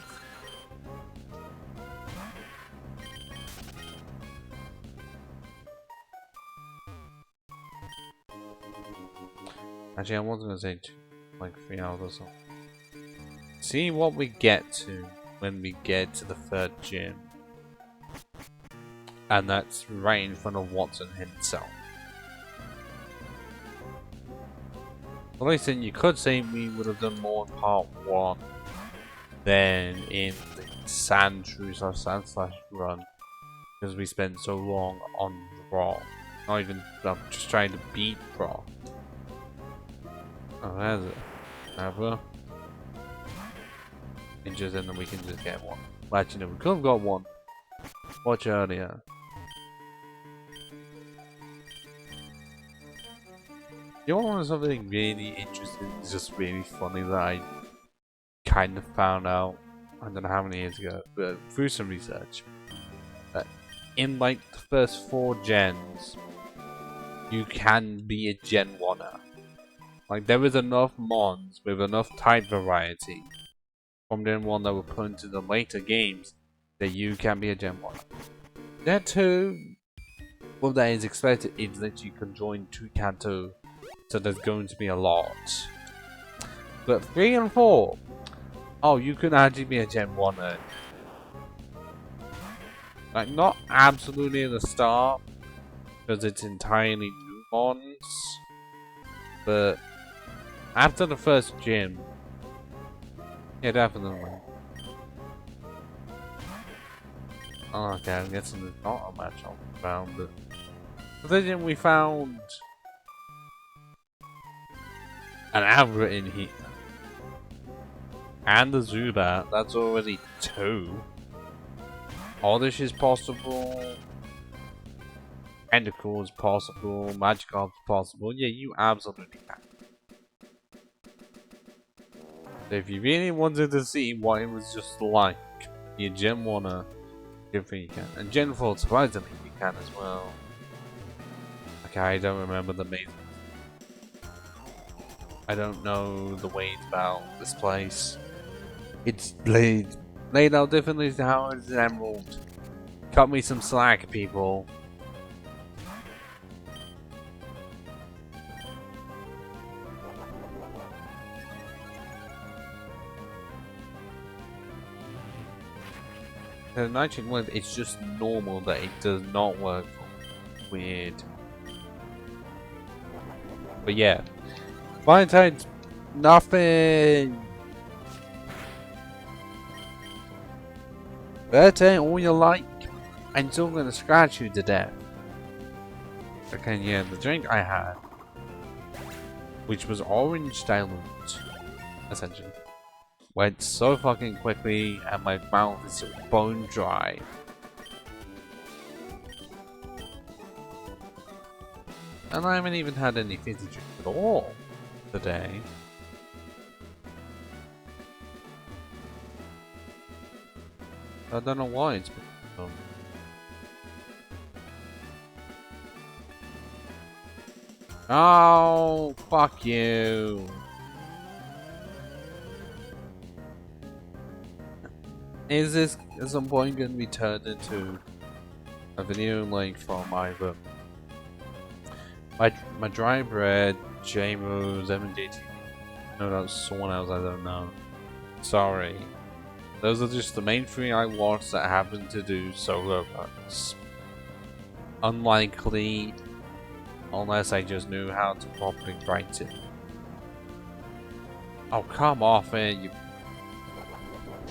Actually, I wasn't gonna say like 3 hours or so. See what we get to when we get to the third gym. And that's right in front of Watson himself. Well, listen, you could say we would have done more in part 1 than in the Sand Truce or Sand Slash run. Because we spent so long on Raw. Not even, I'm just trying to beat Raw. Oh, there's it. Never. And then we can just get one. Well, actually, no, we could have got one much earlier. You want to know something really interesting? It's just really funny that I kind of found out, I don't know how many years ago, but through some research, that in like the first 4 gens, you can be a Gen 1er. Like, there is enough mons with enough type variety from Gen 1 that were put into the later games that you can be a Gen 1. Gen 2, what that is expected is that you can join 2 Kanto, so there's going to be a lot. But 3 and 4, oh, you can actually be a Gen 1er. Like, not absolutely at the start, because it's entirely new mons, but after the first gym, yeah, definitely. Oh, okay, I'm guessing there's not a match on the ground, but then we found an Avra in here. And the Zubat, that's already 2. Oddish is possible. Endercore is possible. Magikarp is possible. Yeah, you absolutely can. So if you really wanted to see what it was just like, you Gen 1er, good thing you can. And Gen 4, surprisingly, you can as well. Okay, I don't remember the main. I don't know the ways about this place. It's laid out differently to how it's Emerald. Cut me some slack, people. The nitrogen one, it's just normal that it does not work. Weird. But yeah. Valentine's nothing. That ain't all you like. I'm still gonna scratch you to death. Okay, yeah, the drink I had, which was orange dilute, essentially, went so fucking quickly and my mouth is bone dry. And I haven't even had any fizzy drink at all today. I don't know why it's been Oh, fuck you. Is this at some point going to be turned into a video like from either my dry bread, JMO's, MDT? No, that was someone else, I don't know. Sorry. Those are just the main three I watched that happen to do solo runs. Unlikely, unless I just knew how to properly write it. Oh, come off it, you.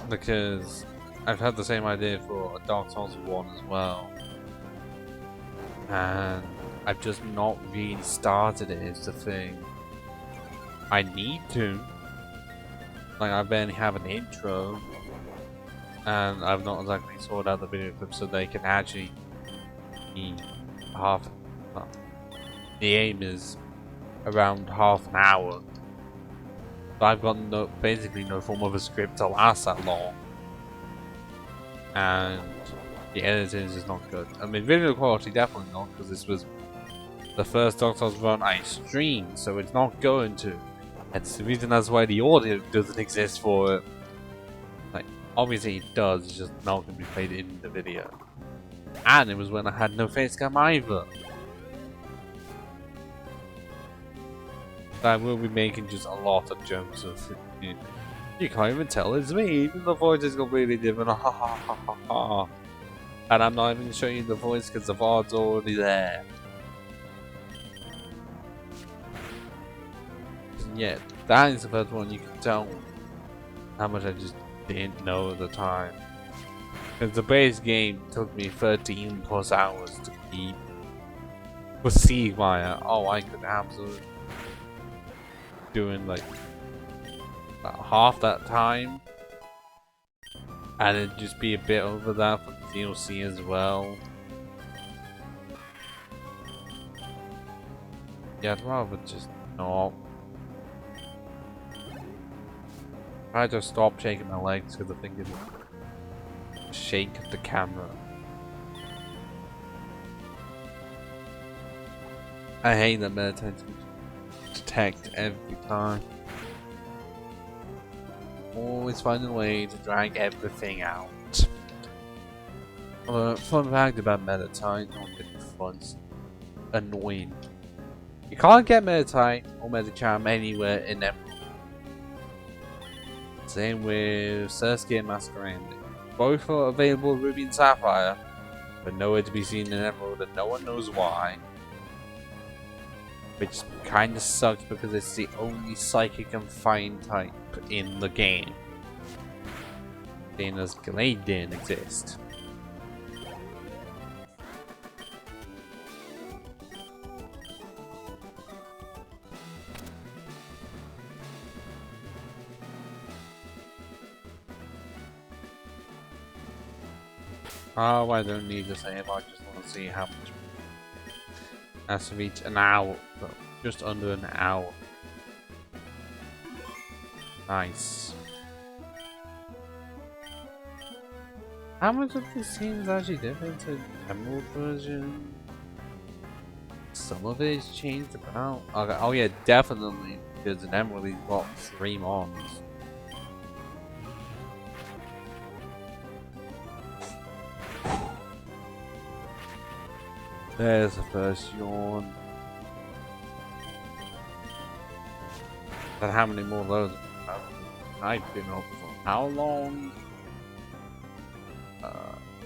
Because I've had the same idea for a Dark Souls 1 as well. And I've just not really started it, is the thing. I need to. Like, I barely have an intro. And I've not exactly sorted out the video clips so they can actually be half. Well, the aim is around half an hour. But I've got basically no form of a script to last that long. And the editing is just not good. I mean, video quality definitely not, because this was the first Dark Souls run I streamed, so it's not going to. That's the reason that's why the audio doesn't exist for it. Like, obviously it does, it's just not going to be played in the video. And it was when I had no face cam either. I will be making just a lot of jokes of you can't even tell it's me, even the voice is completely different. Ha ha ha ha ha. And I'm not even showing you the voice because the VOD's already there. Yeah, that is the first one you can tell how much I just didn't know at the time. Because the base game took me 13 plus hours to keep. For Sableye, oh, I could absolutely doing like about half that time, and it'd just be a bit over that for the DLC as well. Yeah, I'd rather just not. I just stop shaking my legs because I think it would shake the camera. I hate that meditating detect every time. Always find a way to drag everything out. Fun fact about Meditite, don't get fun, annoying. You can't get Meditite or Medicham anywhere in Emerald. Same with Sasuke and Masquerade. Both are available in Ruby and Sapphire, but nowhere to be seen in Emerald, and no one knows why. Which kinda sucks because it's the only psychic and fire type in the game. Seeing as Glade didn't exist. Oh, I don't need to save, I just want to see how much. Has to reach an hour, so just under an hour. Nice. How much of this seems actually different to the Emerald version? Some of it is changed about. Okay. Oh yeah, definitely, because in Emerald he's got 3 mons. There's the first yawn. And how many more of those? I've been up for how long?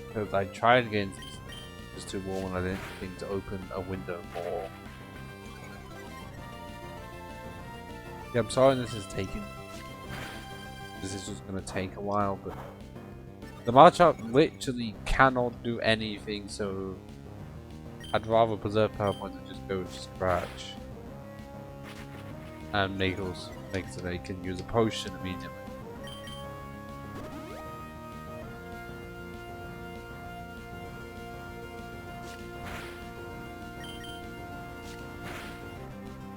Because I tried again, it was too warm and I didn't think to open a window more. Yeah, I'm sorry this is taking. This is just gonna take a while, but the matchup literally cannot do anything, so I'd rather preserve power points and just go to scratch. And Nichols thinks that they can use a potion immediately.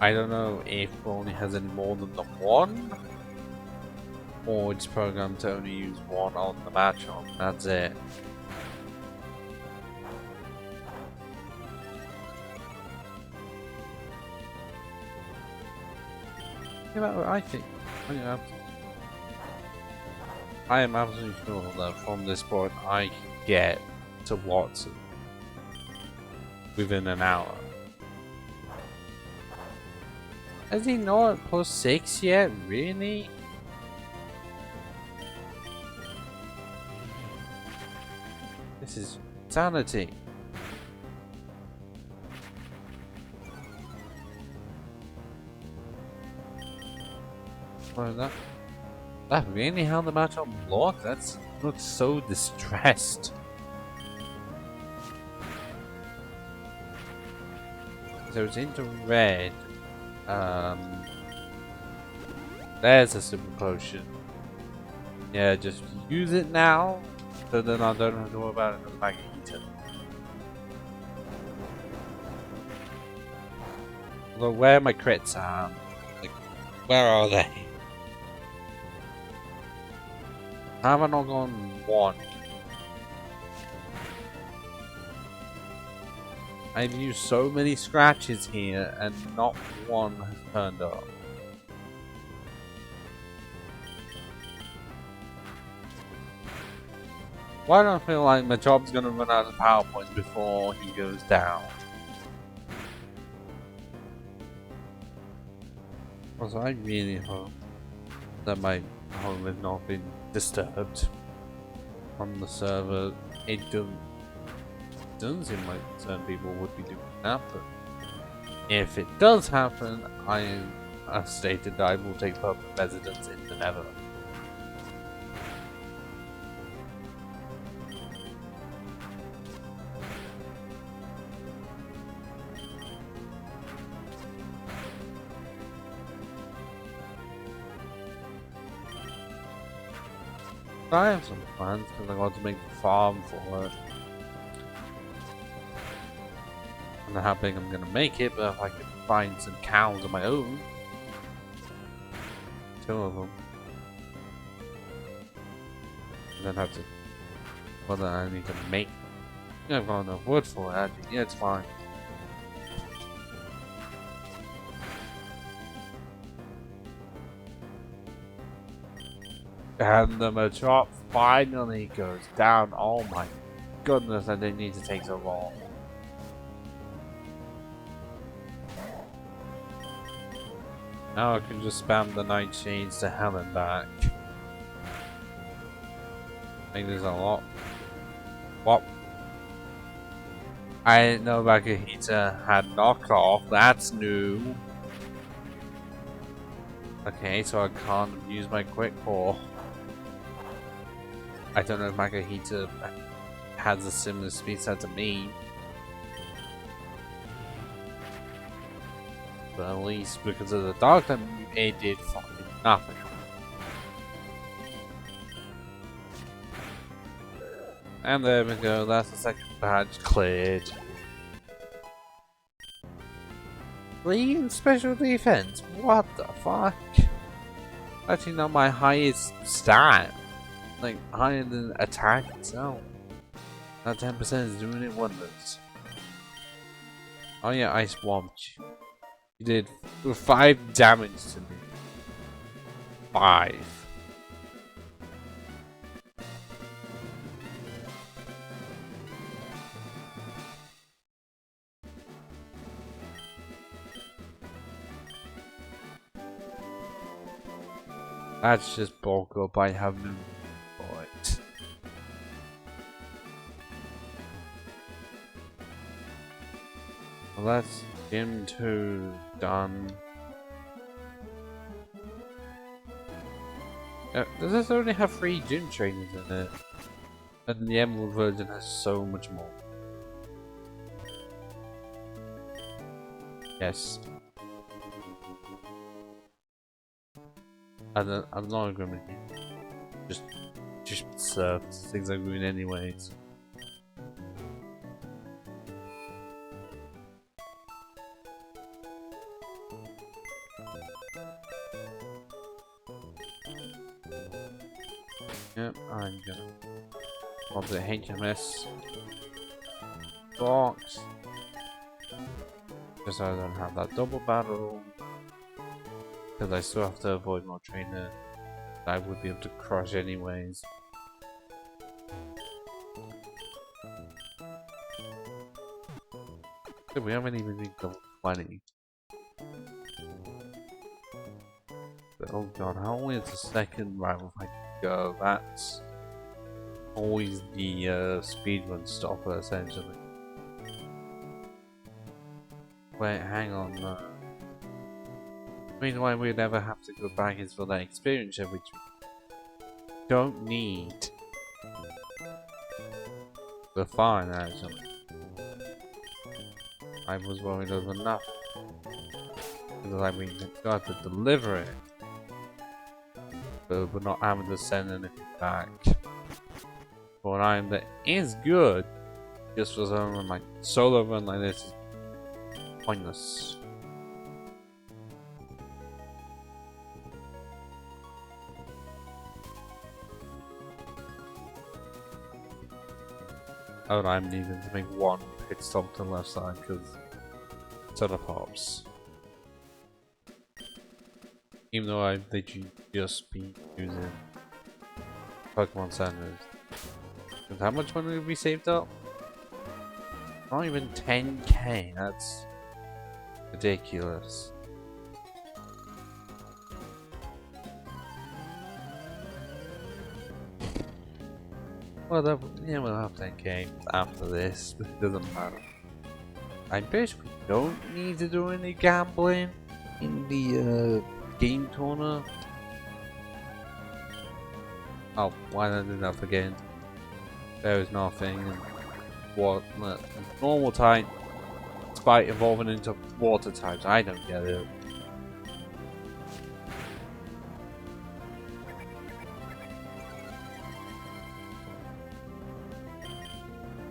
I don't know if Bonnie has any more than the 1. or it's programmed to only use one on the matchup. That's it. You know, I am absolutely sure that from this point I can get to Watson within an hour. Is he not at +6 yet? Really? This is insanity. What is that? That really how the matchup looked? That looks so distressed. So it's into red. There's a super potion. Yeah, just use it now, so then I don't have to worry about another bag of eater. Although, where are my crits at? Like, where are they? Have I not gone one? I've used so many scratches here and not one has turned up. Why don't I feel like my job's gonna run out of power points before he goes down? Also, I really hope that my home has not been disturbed from the server. It doesn't seem like certain people would be doing that, but if it does happen, I have stated that I will take permanent residence in the Nether. I have some plans because I want to make the farm for it. I don't know how big I'm gonna make it, but if I can find some cows of my own, 2 of them, and then have to. Whether I need to make. I've got enough wood for it. Actually, yeah, it's fine. And the matchup finally goes down. Oh my goodness, I didn't need to take so long. Now I can just spam the nightshades to hell and back. I think there's a lot. What? I didn't know Makahita had knockoff. That's new. Okay, so I can't use my quick pull. I don't know if Makahita has a similar speed set to me. But at least because of the dark type, it did fucking nothing. And there we go, that's the second badge cleared. 3 in special defense? What the fuck? Actually not my highest stat. Like, higher than attack itself. That 10% is doing it wonders. Oh yeah, I swamped you. You did 5 damage to me. 5. That's just bulk up. I have no point. Well, that's Gym 2 done. Does this only have 3 gym trainers in it? And the Emerald version has so much more. Yes. I'm not agreeing with you. Just serve things I'm doing anyways. Yep, I'm gonna pop the HMS box. Just so I don't have that double battle. Because I still have to avoid more trainer. I would be able to crush anyways. So we haven't even been level 20. But oh god, how long is the second rival fight to go? That's always the speedrun stopper essentially. Wait, hang on. The reason why we'd ever have to go back is for that experience share, which we don't need. We're fine actually. I was worried over nothing. Because I mean, got to deliver it. But we're not having to send anything back. For an item that is good, just for someone like solo run like this is pointless. Oh, and I'm needing to make one pit stop to the left side because soda pops. Even though I've literally just been using Pokemon Centers. And how much money have we saved up? Not even 10k, that's ridiculous. Well, yeah, we'll have 10k after this, but it doesn't matter. I basically don't need to do any gambling in the game tournament. Oh, why did I do that again? There is nothing. What normal type, despite evolving into water types, I don't get it.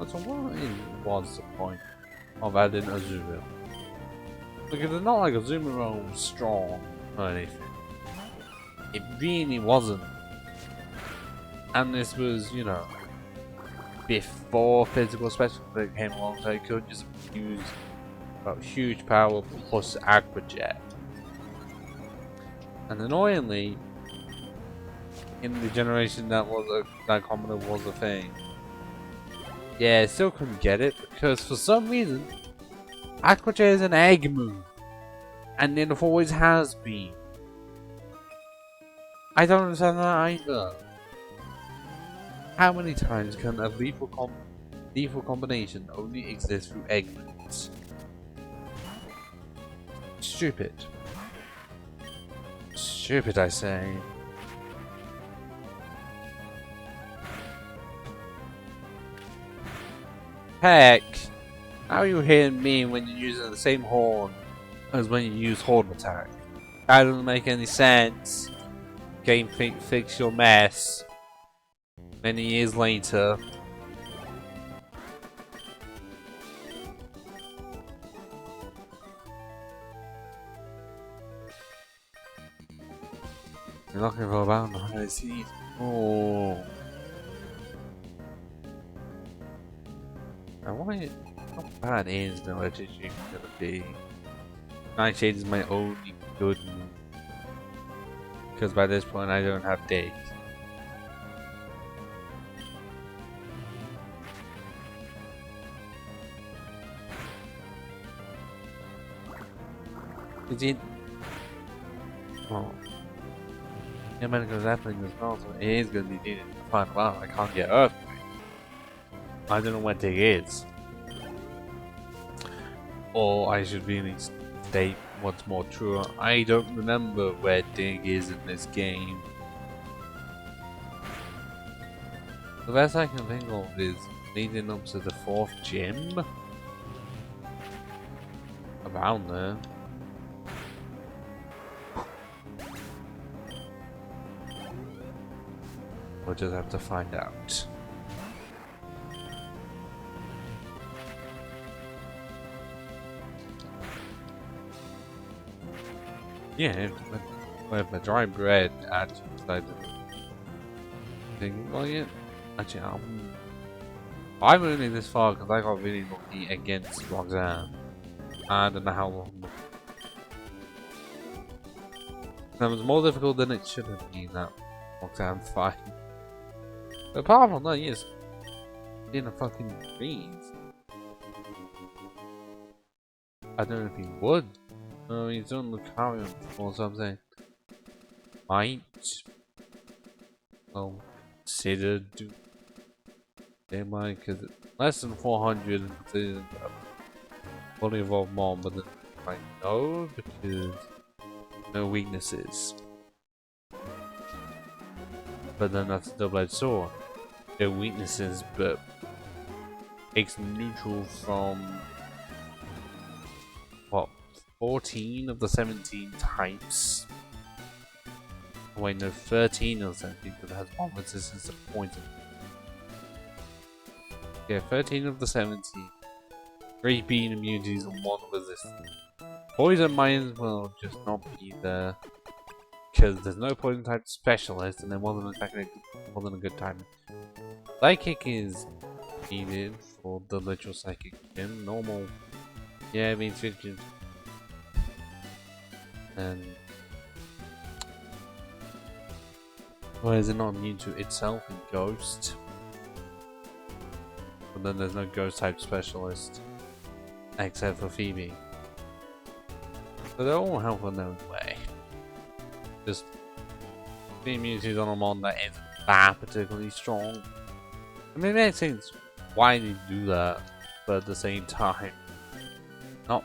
So what was the point of adding Azumarill? Because it's not like Azumarill was strong or anything. It really wasn't. And this was, you know, before physical special that came along, so it could just use about huge power plus Aqua Jet. And annoyingly, in the generation that Commoner was a thing, yeah, I still couldn't get it because for some reason, Aqua Jet is an egg move, and it always has been. I don't understand that either. How many times can a lethal combination only exist through egg moves? Stupid. Stupid, I say. Heck, how are you hitting me when you're using the same horn as when you use horn attack? That doesn't make any sense. Game fix your mess. Many years later. You're not gonna go about on the seed. Oh. I wonder how bad is the legendary gonna be. Nightshade is my only good move. Because by this point I don't have days. Is it? Oh. Yeah, man, because that thing is not, so it is gonna be needed to find out. I can't get Earthquake. I don't know what Dig is. Or I should really state what's more true. I don't remember where Dig is in this game. The best I can think of is leading up to the 4th gym. Around there. We'll just have to find out. Yeah, with the dry bread at inside Well, yeah. Actually, I'm only this far because I got really lucky against Roxanne. I don't know how long. That was more difficult than it should have been, that Roxanne fight. But apart from that, yes, in a fucking freeze. I don't know if he would. No, he's done the carry on before, so I'm saying. Might. Well, consider do. They might, because less than 400 is fully evolved mon, but then like no, because no weaknesses. But then that's a double-edged sword. No weaknesses, but takes neutral from what 14 of the 17 types. Wait, no, 13 of the 17 because it has one resistance to poison. Yeah, 13 of the 17. 3 being immunities and 1 resistance. Poison might as well just not be there. Because there's no poison type specialist and there wasn't a good time. Psychic is needed for the literal psychic gym. Normal, yeah, it means 50. And why is it not immune to itself and ghost? But then there's no ghost type specialist except for Phoebe. So they all help in their own way. Just the immunities on a mon that isn't that particularly strong. I mean, it makes sense why they do that, but at the same time, not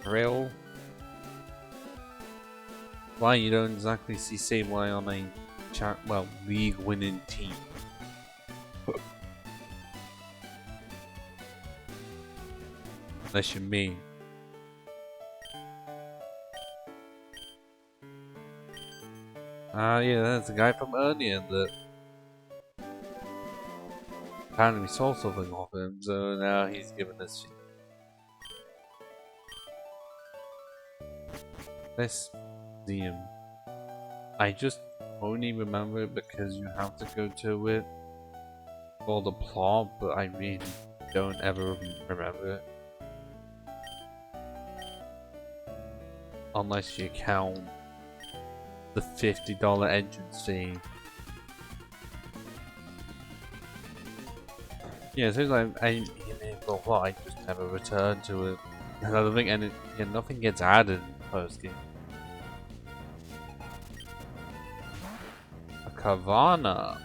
real. Why you don't exactly see Sableye on a league winning team. Unless you're me. Yeah, that's the guy from earlier that apparently we saw something of him, so now he's giving us shit. Let's see him. I just only remember it because you have to go to it for the plot, but I really don't ever remember it. Unless you count the $50 entrance fee. Yeah, it seems like I just never returned to it. I don't think nothing gets added post game. A Kavana.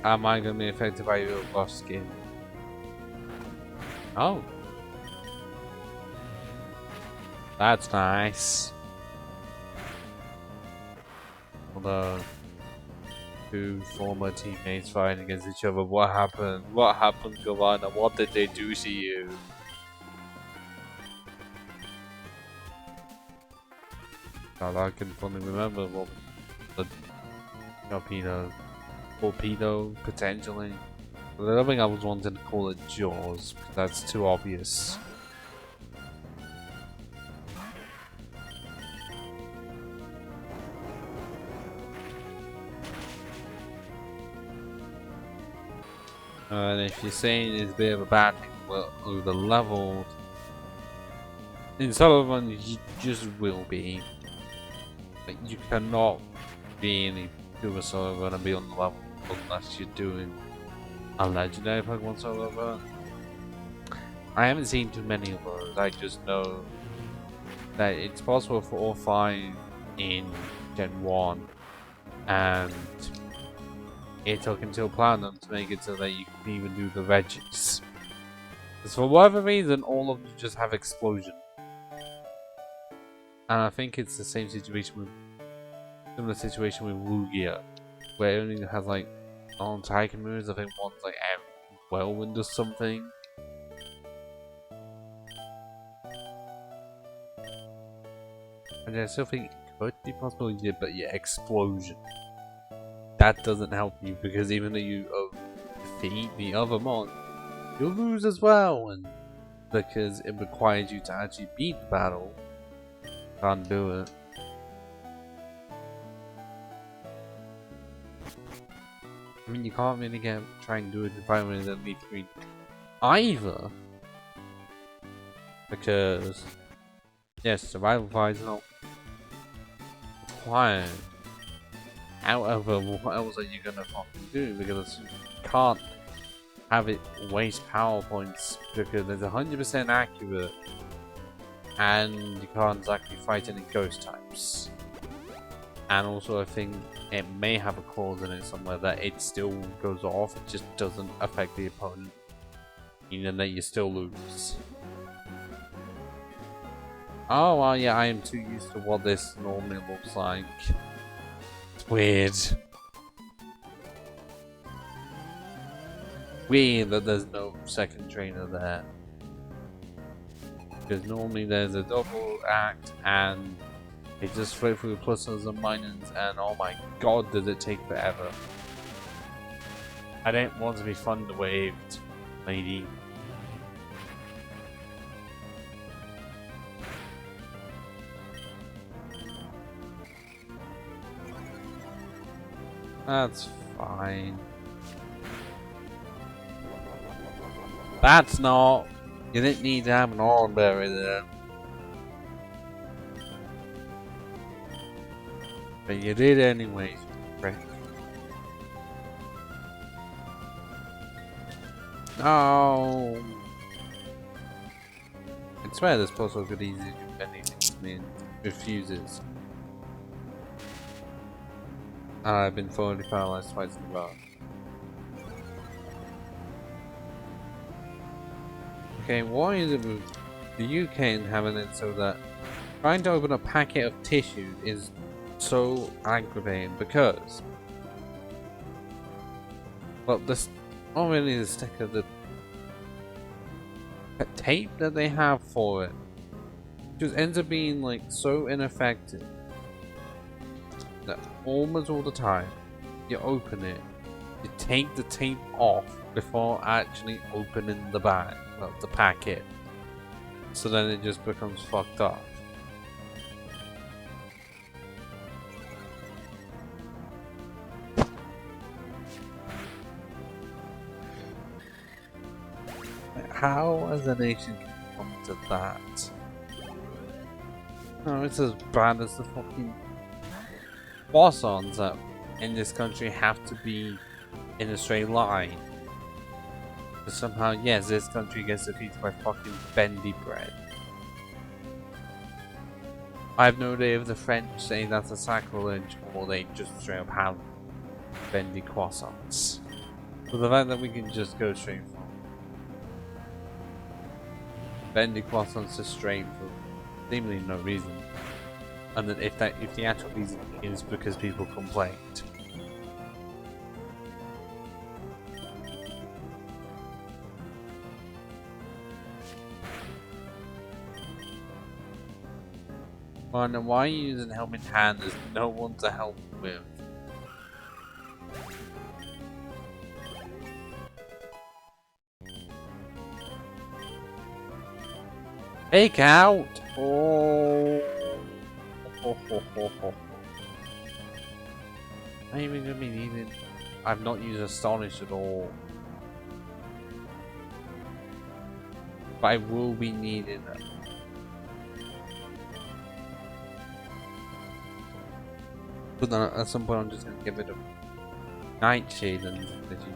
Am I gonna be affected by your buff skin? Oh. That's nice. Although, two former teammates fighting against each other. What happened? What happened, Giovanna? What did they do to you? God, I can fully remember what the torpedo, potentially. But I don't think I was wanting to call it Jaws, because that's too obvious. And if you're saying it's a bit of a bad thing, well, over leveled, in Sullivan you just will be. Like, you cannot be any Super Sullivan and be on the level unless you're doing a legendary Pokemon Sullivan. I haven't seen too many of those. I just know that it's possible for all 5 in Gen 1, and it took until Platinum to make it so that you can even do the Regis. Because for whatever reason, all of them just have Explosion. And I think it's the same situation with, similar situation with Lugia, where it only has like non-Tiger moves. I think one's like Whirlwind or something. And I still think it could be possible, yeah, but yeah, Explosion. That doesn't help you because even though you defeat the other mon, you'll lose as well, and because it requires you to actually beat the battle, can't do it. I mean, you can't really try and do an environment that leads green either, because yes, survival fire is not required. However, what else are you gonna fucking do? Because you can't have it waste power points because it's 100% accurate, and you can't exactly fight any ghost types. And also, I think it may have a clause in it somewhere that it still goes off, it just doesn't affect the opponent, meaning that you still lose. Oh, well, yeah, I am too used to what this normally looks like. It's weird. Weird that there's no second trainer there. Because normally there's a double act and they just flip through pluses and minuses, and oh my god, does it take forever. I don't want to be thunder waved, lady. That's fine. That's not. You didn't need to have an Oranberry there. But you did anyways, prick. No. I swear this puzzle could easily do anything to me and refuses. I've been thoroughly paralyzed twice in a row. Okay, why is it with the UK having it so that trying to open a packet of tissue is so aggravating? Because, well, this not really the sticker, the tape that they have for it just ends up being like so ineffective that almost all the time you open it, you take the tape off before actually opening the bag, well, the packet, so then it just becomes fucked up. How has a nation come to that? No, it's as bad as the fucking boss-ons that in this country have to be in a straight line. But somehow, yes, this country gets defeated by fucking bendy bread. I have no idea if the French say that's a sacrilege or they just straight up have bendy croissants. But the fact that we can just go straight from bendy croissants to straight for seemingly no reason. And then if the actual reason is because people complained. Well, then why are you using helmet hand? There's no one to help with. Take out! Oh. Not even gonna be needed. I've not used Astonish at all. But I will be needing it. But then at some point I'm just gonna get rid of Nightshade and literally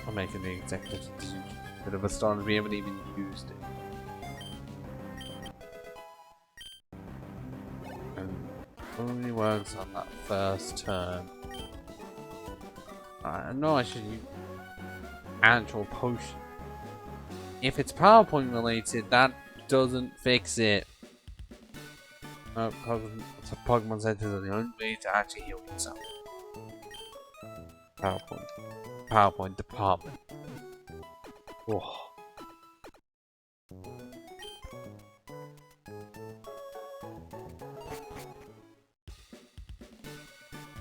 I'm making the executive decision. Bit of a start, we haven't even used it. And only works on that first turn. I know I should use actual potion. If it's PowerPoint related, that doesn't fix it. Pokemon Centers are the only way to actually heal yourself. PowerPoint department. Oh.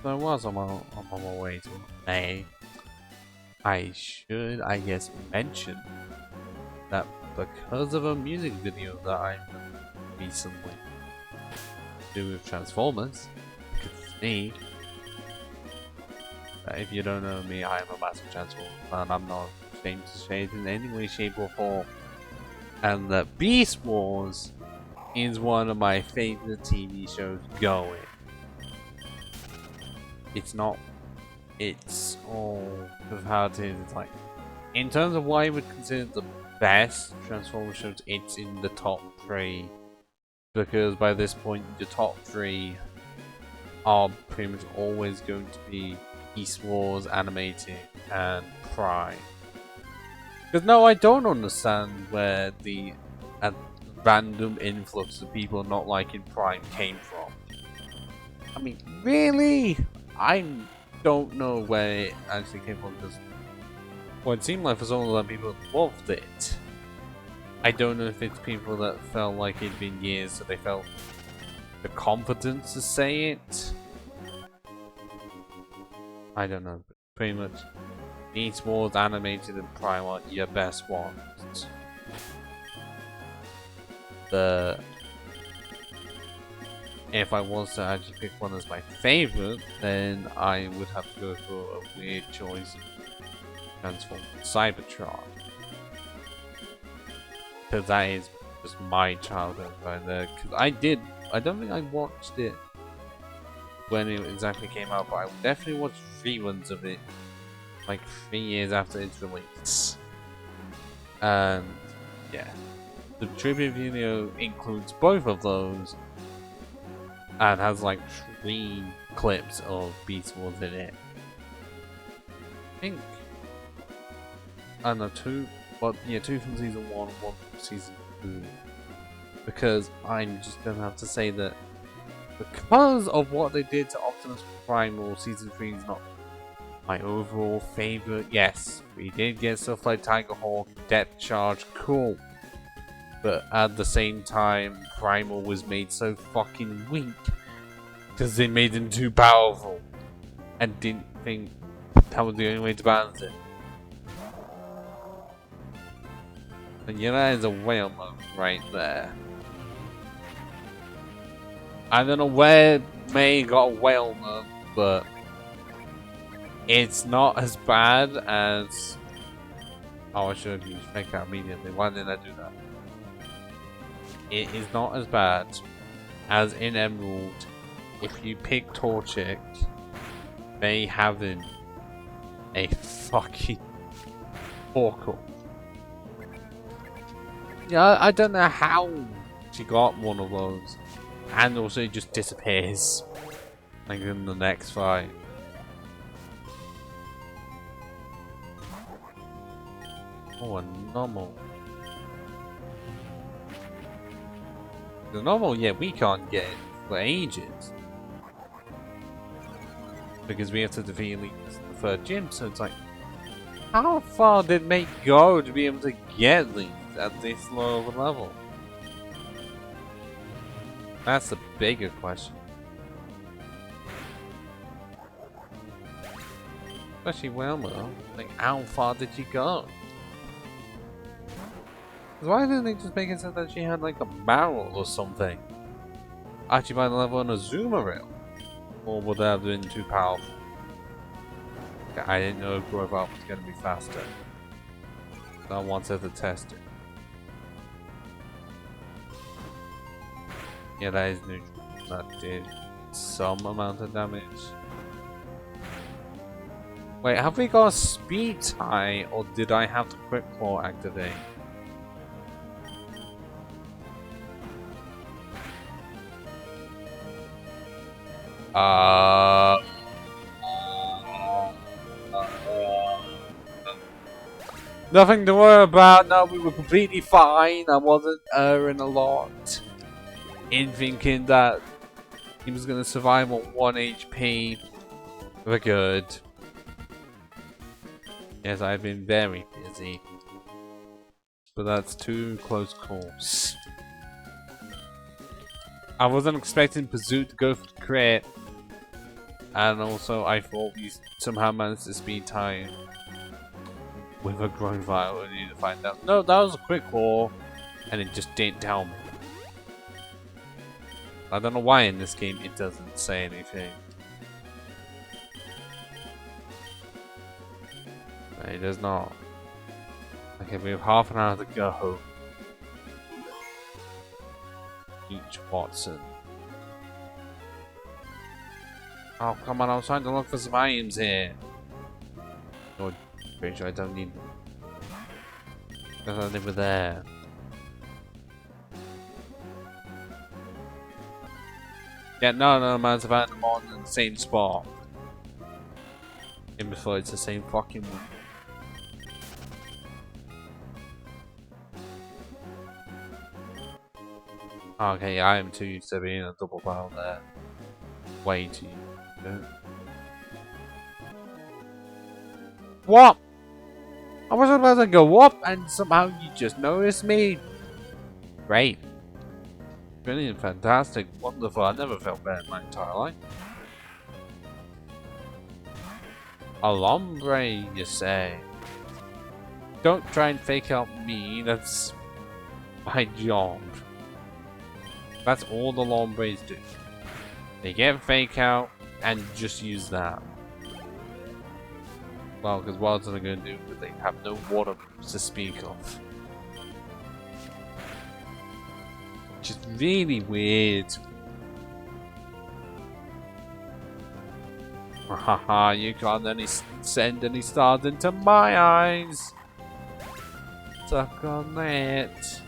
So I was on my way to May. I should, I guess, mention that because of a music video that I recently do with Transformers. It's me. If you don't know me, I am a massive Transformers fan. I'm not ashamed to say it in any way, shape, or form. And that Beast Wars is one of my favorite TV shows going. It's not. It's all of how it is. It's like, in terms of what I would consider the best Transformers shows, it's in the top 3. Because by this point, the top 3 are pretty much always going to be Beast Wars, Animated, and Prime. Because no, I don't understand where the random influx of people not liking Prime came from. I mean, really? I don't know where it actually came from, because well, it seemed like for some of them people loved it. I don't know if it's people that felt like it'd been years, so they felt the confidence to say it. I don't know, but pretty much Beast Wars, Animated, and Prime are your best ones. If I was to actually pick one as my favorite, then I would have to go for a weird choice. Transform Cybertron. Because that is just my childhood right there. Because I don't think I watched it when it exactly came out, but I definitely watched reruns of it like 3 years after its release. And yeah, the tribute video includes both of those and has like 3 clips of Beast Wars in it. I think I don't know, 2, but yeah, 2 from season 1 and 1 from season 2. Because I'm just gonna have to say that because of what they did to Optimus Primal, season 3 is not my overall favorite. Yes, we did get stuff like Tiger Hawk, Depth Charge, cool. But at the same time, Primal was made so fucking weak because they made him too powerful and didn't think that was the only way to balance it. And yeah, that is a whale mode right there. I don't know where May got a whale mode, but it's not as bad as... Oh, I should have used Fake Out immediately. Why didn't I do that? It is not as bad as in Emerald. If you pick Torchic, they having a fucking forkle. Yeah, I don't know how she got one of those. And also it just disappears. Like in the next fight. Oh, a normal. The normal, yeah, we can't get it for ages. Because we have to defeat at least the 3rd gym, so it's like, how far did Mate go to be able to get these at this low of a level? That's the bigger question. Especially Wilma, like how far did she go? Why didn't they just make it so that she had like a barrel or something? Actually by the level on a zoomer rail? Or would that have been too powerful? I didn't know Grove Up was going to be faster. So I wanted to test it. Yeah, that is neutral. That did some amount of damage. Wait, have we got a speed tie or did I have the Quick Claw activate? Nothing to worry about. No, we were completely fine. I wasn't erring a lot in thinking that he was going to survive on 1 HP. We're good. Yes, I've been very busy. But that's 2 close calls. I wasn't expecting Pazoo to go for the crit. And also, I thought we somehow managed to speed time with a growing fire. We need to find out. No, that was a quick war, and it just didn't tell me. I don't know why in this game it doesn't say anything. No, it does not. Okay, we have half an hour to go. Each Watson. Oh, come on, I was trying to look for some items here. Oh, pretty sure I don't need them. Because they were there. Yeah, no, man, I've had them on in the same spot. And before it's the same fucking one. Okay, yeah, I am too used to being a double barrel there. Way too used to it. What? I was about to go up and somehow you just noticed me. Great. Brilliant, fantastic, wonderful. I never felt bad in my entire life. Alombre, you say? Don't try and fake out me, that's my job. That's all the Lombres do. They get fake out and just use that. Well, because what else are they going to do? But they have no water to speak of. Which is really weird. Haha, you can't send any stars into my eyes. Suck on it.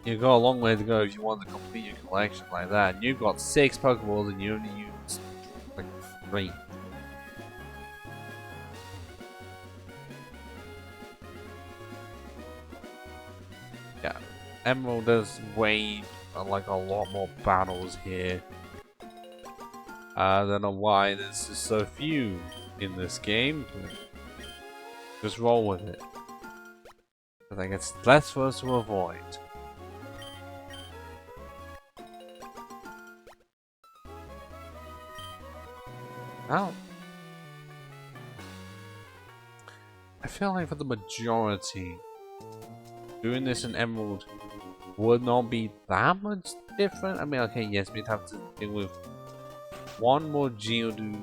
You've got a long way to go if you want to complete your collection like that. And you've got 6 Pokeballs and you only used like 3. Yeah, Emerald does way like a lot more battles here. I don't know why there's just so few in this game. Just roll with it. I think it's less for us to avoid. Now, I feel like for the majority, doing this in Emerald would not be that much different. I mean, okay, yes, we'd have to deal with one more Geodude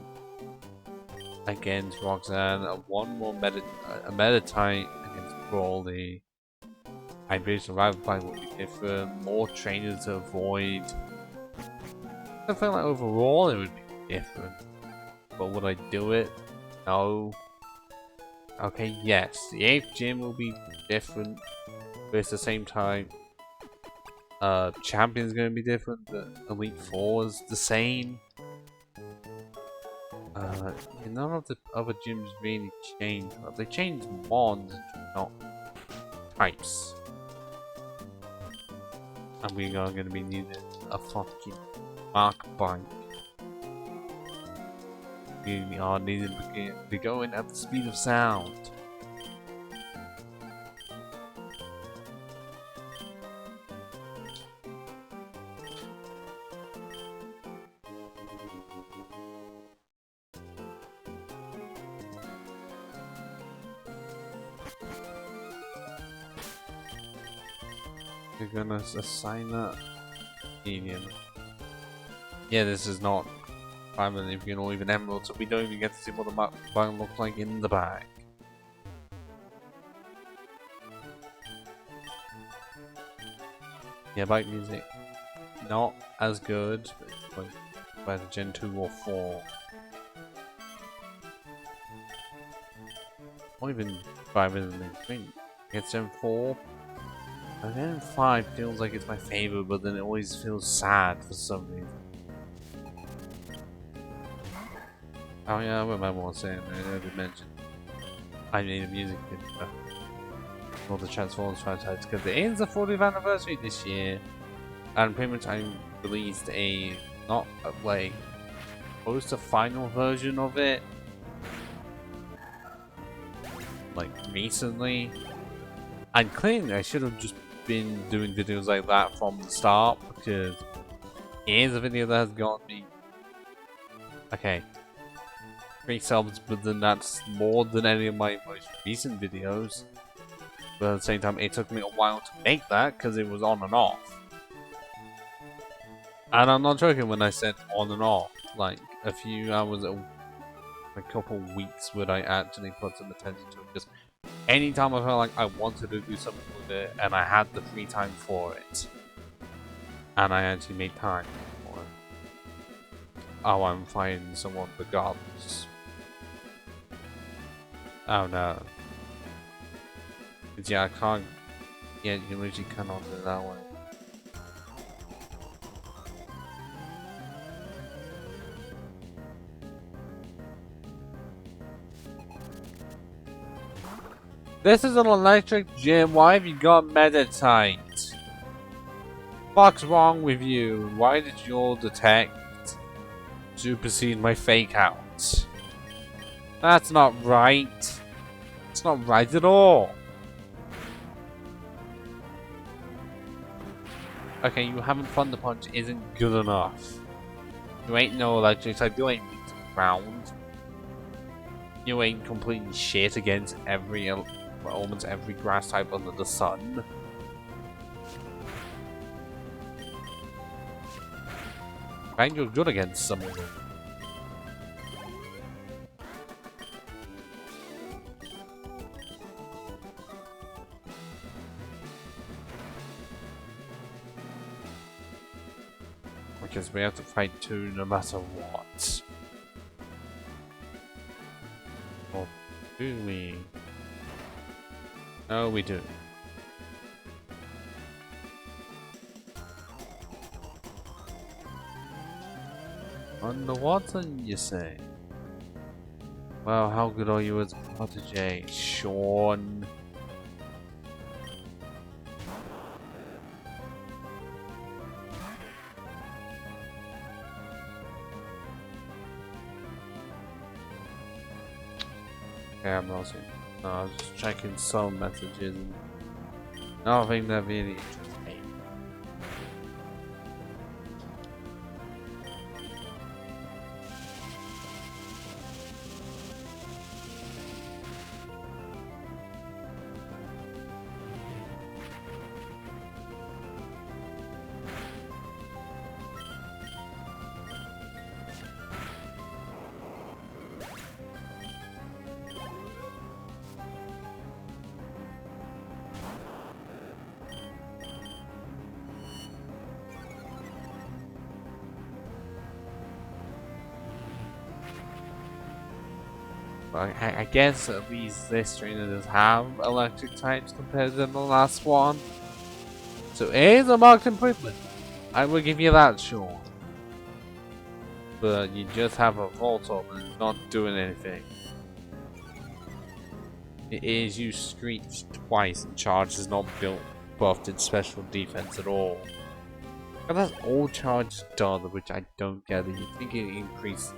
against Roxanne, one more Meditite against Brawly. Hybrid Survival Fight would be different, more trainers to avoid. I feel like overall it would be different. But would I do it? No. Okay, yes. The 8th gym will be different. But at the same time, Champion's going to be different. The Elite 4 is the same. None of the other gyms really changed. They changed mons, not types. And we are going to be needing a fucking Mark Bike. We are needed to be going at the speed of sound. We're gonna assign that medium. Yeah, this is not primary if you know even Emerald, so we don't even get to see what the button looks like in the back. Yeah, bike music not as good, but by the Gen 2 or 4. Or even 5 isn't it? I think it's Gen 4. And then 5 feels like it's my favorite, but then it always feels sad for some reason. Oh yeah, I remember what I was saying, I already mentioned. I need a music video for the Transformers franchise because it is the 40th anniversary this year. And pretty much I released a, not like, close to final version of it. Like, recently. And clearly I should have just been doing videos like that from the start because Here's a video that has got me. Okay. 3 subs, but then that's more than any of my most recent videos. But at the same time, it took me a while to make that because it was on and off. And I'm not joking when I said on and off. Like, a few hours, a couple weeks would I actually put some attention to it. Because anytime I felt like I wanted to do something with it and I had the free time for it. And I actually made time for it. Oh, I'm finding someone regardless. Oh no. Yeah, I can't. Yeah, you literally cannot do it that way. This is an electric gym. Why have you got meditate? What's wrong with you? Why did your detect supersede my fake out? That's not right. It's not right at all. Okay, you having Thunder Punch isn't good enough. You ain't no electric type, you ain't weak to ground. You ain't completely shit against almost every grass type under the sun. And you're good against some of them. Because we have to fight 2 no matter what. Or do we? No, we do. Underwater, you say? Well, how good are you as a protege, Sean? Okay, I'm not saying. No, I was just checking some messages. Nothing that really interests me. I guess at least this trainer does have electric types compared to the last one. So it is a marked improvement. I will give you that, Sean. But you just have a Volt Orb and it's not doing anything. It is you Screech twice and Charge is not buffed its special defense at all. And that's all Charge does, which I don't get. You think it increased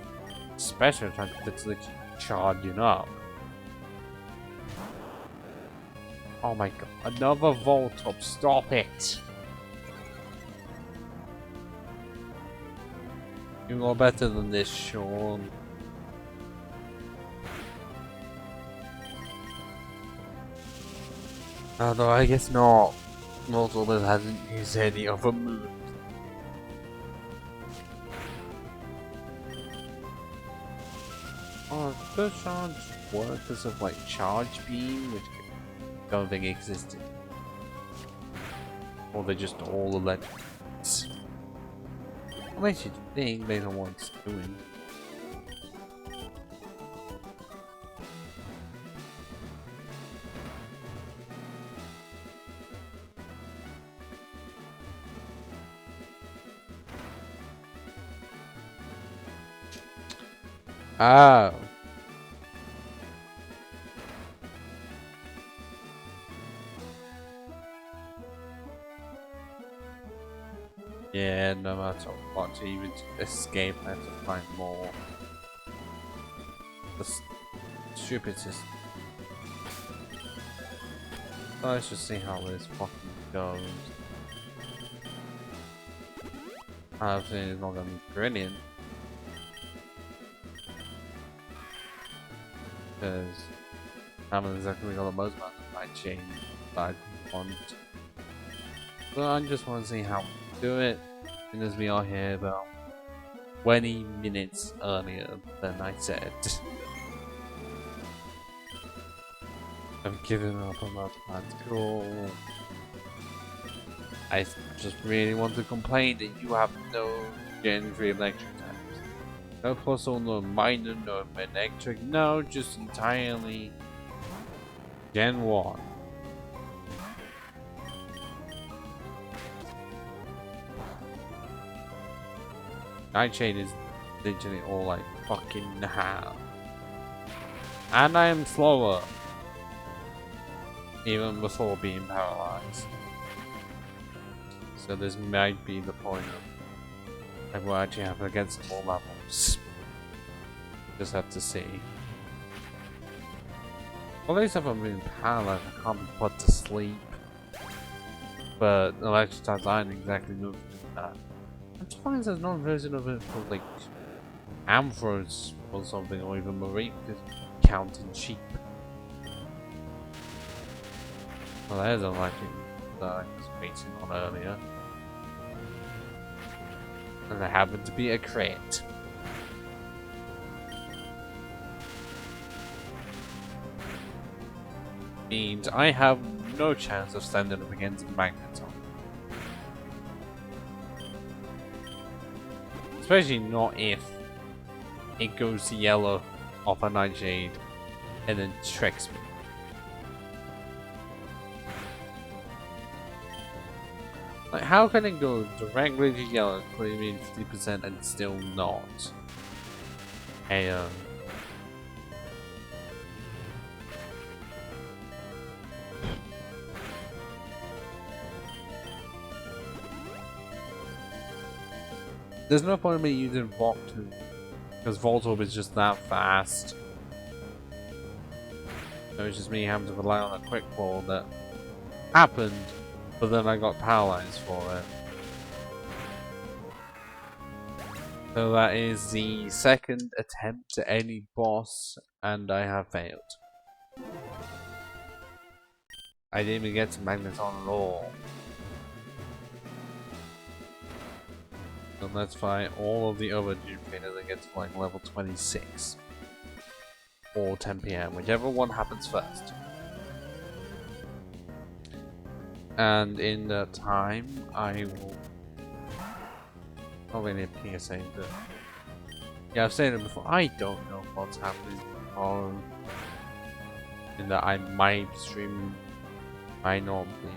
special attack, but it's literally charging up. Oh my god, another Volt Orb, stop it! You're more better than this, Sean. Although I guess not. Volt Orb hasn't used any other moves. Oh, does Charge work as of like Charge Beam, which I don't think existed? Or they're just all electric? What makes you think they don't what it's doing? Oh. Yeah, no matter what, to even escape, I have to find more. The stupid system. So let's just see how this fucking goes. I'm saying it's not gonna be brilliant. Because I haven't exactly got the most amount of my chain that I want. So I just want to see how we do it. Because we are here about 20 minutes earlier than I said. I've given up on mathematical. I just really want to complain that you have no Gen 3 electric types. No fossil, no minor, no electric, no, just entirely Gen 1. Nightshade is literally all I fucking have. And I am slower. Even before being paralyzed. So this might be the point of I will actually have to get some more levels. Just have to see. Well, at least if I'm being paralyzed, I can't be put to sleep. But electric types aren't exactly doing that. I'm surprised there's no version of it for like Amphros or something, or even Marie, because counting sheep. Well, there's an electric that I was waiting on earlier. And I happened to be a crit. Means I have no chance of standing up against Magneton. Especially not if it goes yellow off a Nightshade and then tricks me. Like, how can it go directly to yellow, claiming 50% and still not? There's no point in me using Voltorb, because Voltorb is just that fast. So it's just me having to rely on a quick ball that happened, but then I got paralyzed for it. So that is the second attempt at any boss, and I have failed. I didn't even get to Magneton at all. And let's fight all of the other Doom Trainers that get to like level 26. Or 10 PM, whichever one happens first. And in that time, I will probably need a PSA, but yeah, I've said it before. I don't know what's happening tomorrow. In that I might stream, might not be.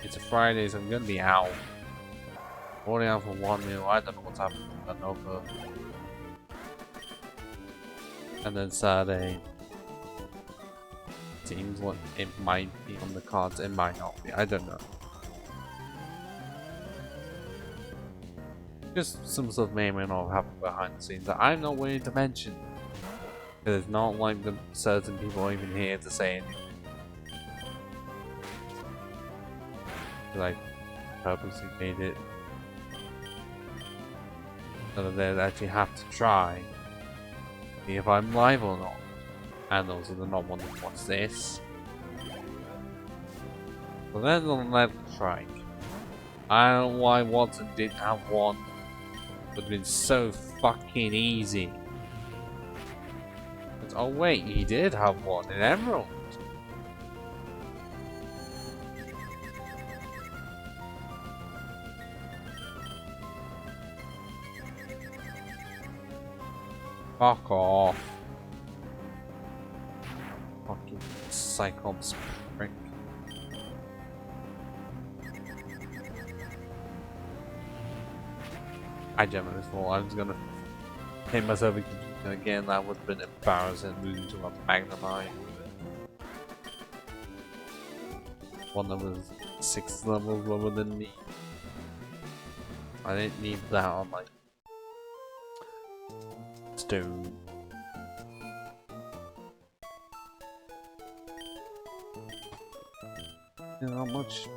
It's a Friday, so I'm gonna be out. Only out for one meal. I don't know what's happening with Nova. And then Saturday. Seems like it might be on the cards, it might not be, I don't know. Just some stuff may or may not happen behind the scenes that I'm not willing to mention. Because it's not like the certain people are even here to say anything. Like, purposely made it so that they actually have to try see if I'm live or not. And also they're not wondering what's this. But then on that strike, I don't know why Watson didn't have one. It would have been so fucking easy. But, oh wait, he did have one in Emerald. Fuck off. Fucking Cyclops prick. I generally thought I was gonna hit myself again. That would have been embarrassing, moving to a Magnemite. One that was 6 levels lower than me. I didn't need that on my stone. Not much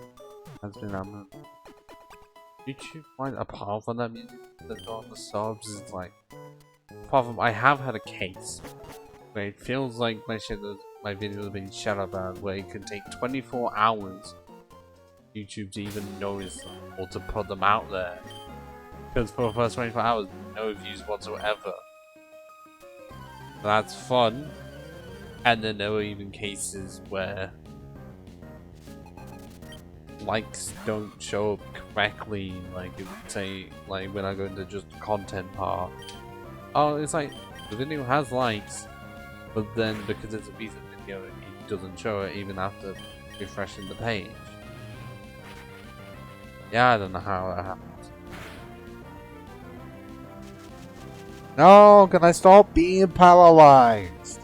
has been happening. YouTube find apart from that music that's on the subs is like, apart from I have had a case where it feels like my videos have been shadow banned, where it can take 24 hours for YouTube to even notice them or to put them out there. Because for the first 24 hours, no views whatsoever. That's fun. And then there were even cases where likes don't show up correctly, like it would say, like when I go into just the content part. Oh, it's like, the video has likes, but then because it's a recent video, it doesn't show it even after refreshing the page. Yeah, I don't know how that happened. No, can I stop being paralyzed?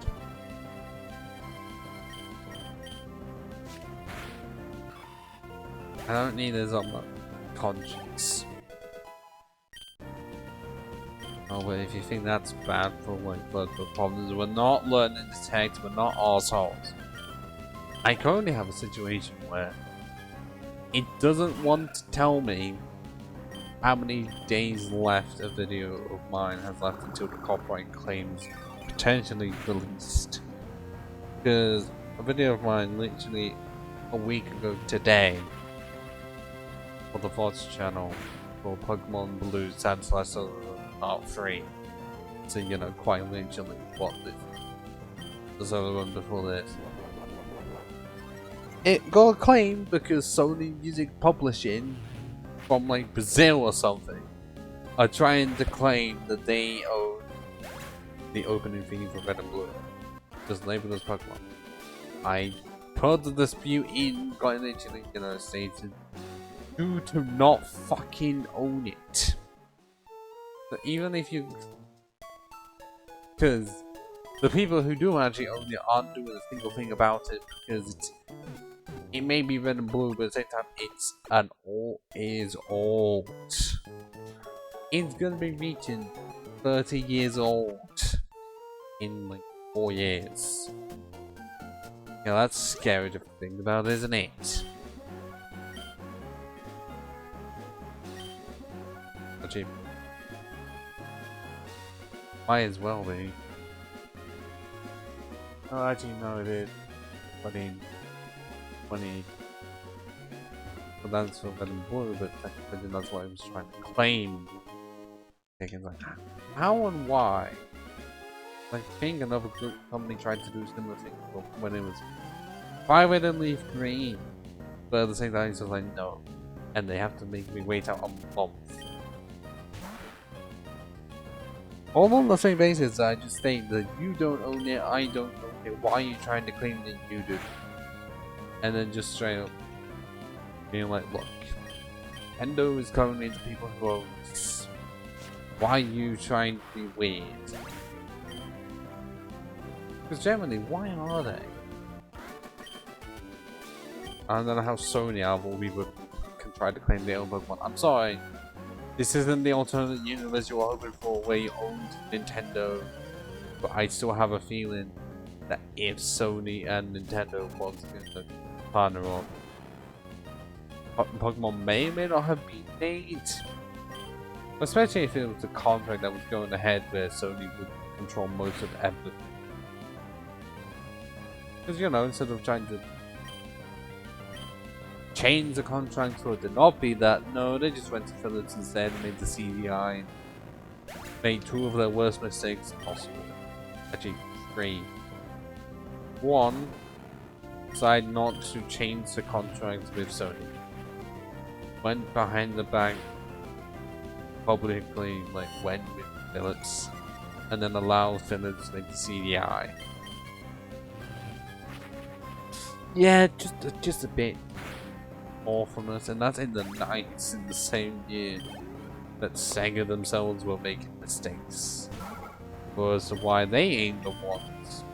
I don't need this on my conscience. Oh, but if you think that's bad for like blood problems, we're not learning to detect, we're not assholes. I currently have a situation where it doesn't want to tell me how many days left a video of mine has left until the copyright claims potentially released. Because a video of mine literally a week ago today for the VODs channel for Pokemon Blue Sableye Part 3. So you know, quite literally what this other one before this. It got a claim because Sony Music Publishing from like Brazil or something are trying to claim that they own the opening theme for Red and Blue. Just labeled as Pokemon. I put the dispute in, got literally, you know, stated you do not fucking own it. So even if you, because the people who do actually own it aren't doing a single thing about it, because it may be Red and Blue, but at the same time it's an old. It's gonna be reaching 30 years old in like 4 years. Yeah, that's scary to think about, isn't it? Cheap. Might as well be. Oh, actually, no, it is. 20. But that's for Red and Blue, but technically that's what I was trying to claim. Like, how and why? I think another group company tried to do similar thing when it was Violet and Leaf Green, but at the same time it's just like no, and they have to make me wait out a month. All on the same basis, I just think that you don't own it, I don't own it. Why are you trying to claim that you do? And then just straight up being like, look, Nintendo is currently the people who own this. Why are you trying to be weird? Because generally, why are they? I don't know how Sony of all people can try to claim their own Pokemon. I'm sorry. This isn't the alternate universe you were hoping for where you owned Nintendo. But I still have a feeling that if Sony and Nintendo want to partner up, Pokemon may or may not have been made. Especially if it was a contract that was going ahead where Sony would control most of everything. Because, you know, instead of trying to change the contract for it to not be that, no, they just went to Phillips instead and made the CDI and made 2 of their worst mistakes possible. Actually, 3. 1, decided not to change the contract with Sony. Went behind the back, publicly, like, went with Phillips, and then allowed Phillips to make the CDI. Yeah, just a bit awfulness, and that's in the 90s, in the same year that Sega themselves were making mistakes. As to why they ain't the ones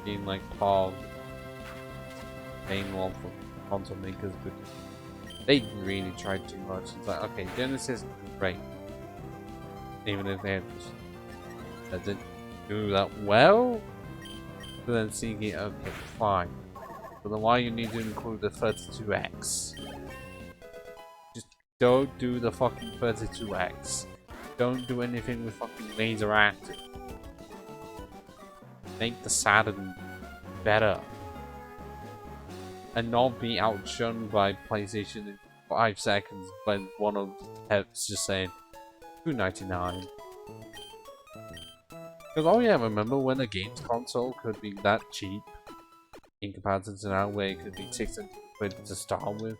being like part of paying off for console makers, but they really tried too much. It's like, okay, Genesis, great. Even if they had that didn't do that well, but then Sega, okay, fine. But then why you need to include the 32X? Just Don't do the fucking 32X. Don't do anything with fucking laser acting. Make the Saturn better. And not be outshone by PlayStation in 5 seconds when one of the peps just saying $2.99. Because oh yeah, remember when a games console could be that cheap in comparison to now where it could be 600 quid to start with?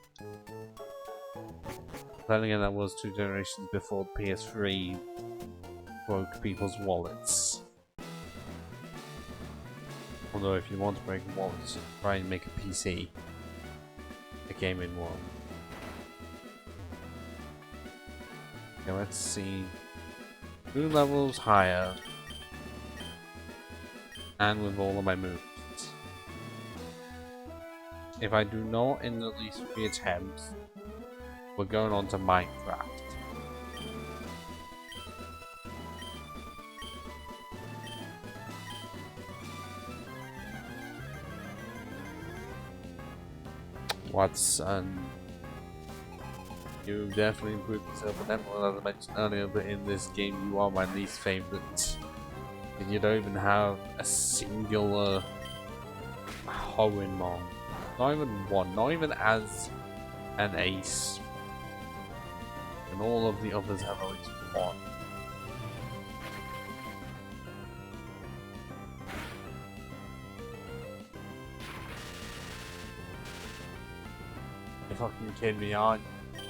Then again, that was 2 generations before PS3 broke people's wallets. Although if you want to break wallets, try and make a PC. A gaming one. Okay, let's see. 2 levels higher. And with all of my moves. If I do not in at least 3 attempts, we're going on to Minecraft. Watson, you definitely improved yourself, and then, as I mentioned earlier, but in this game you are my least favorite. And you don't even have a singular Hoenn. Not even one, not even as an ace. And all of the others have at least one. You fucking kidding me, aren't you?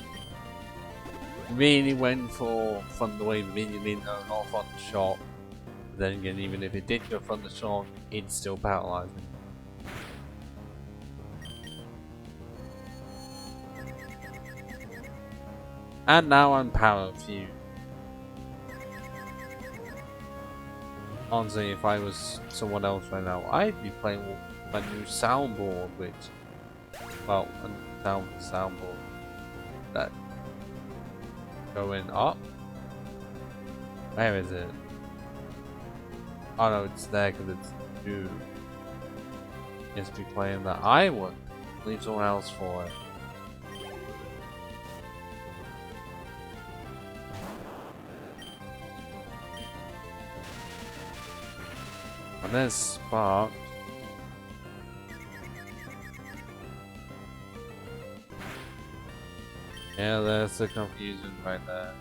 Really went for from the way immediately, no, not from the shot. But then again, even if it did go from the shot, it'd still paralyze me. And now I'm power fused. Honestly, if I was someone else right now, I'd be playing my new soundboard, which, well, a soundboard that going up. Where is it? Oh no, it's there because it's new. Just be playing that. I would leave someone else for it. And there's Spark. Yeah, there's the confusion right there.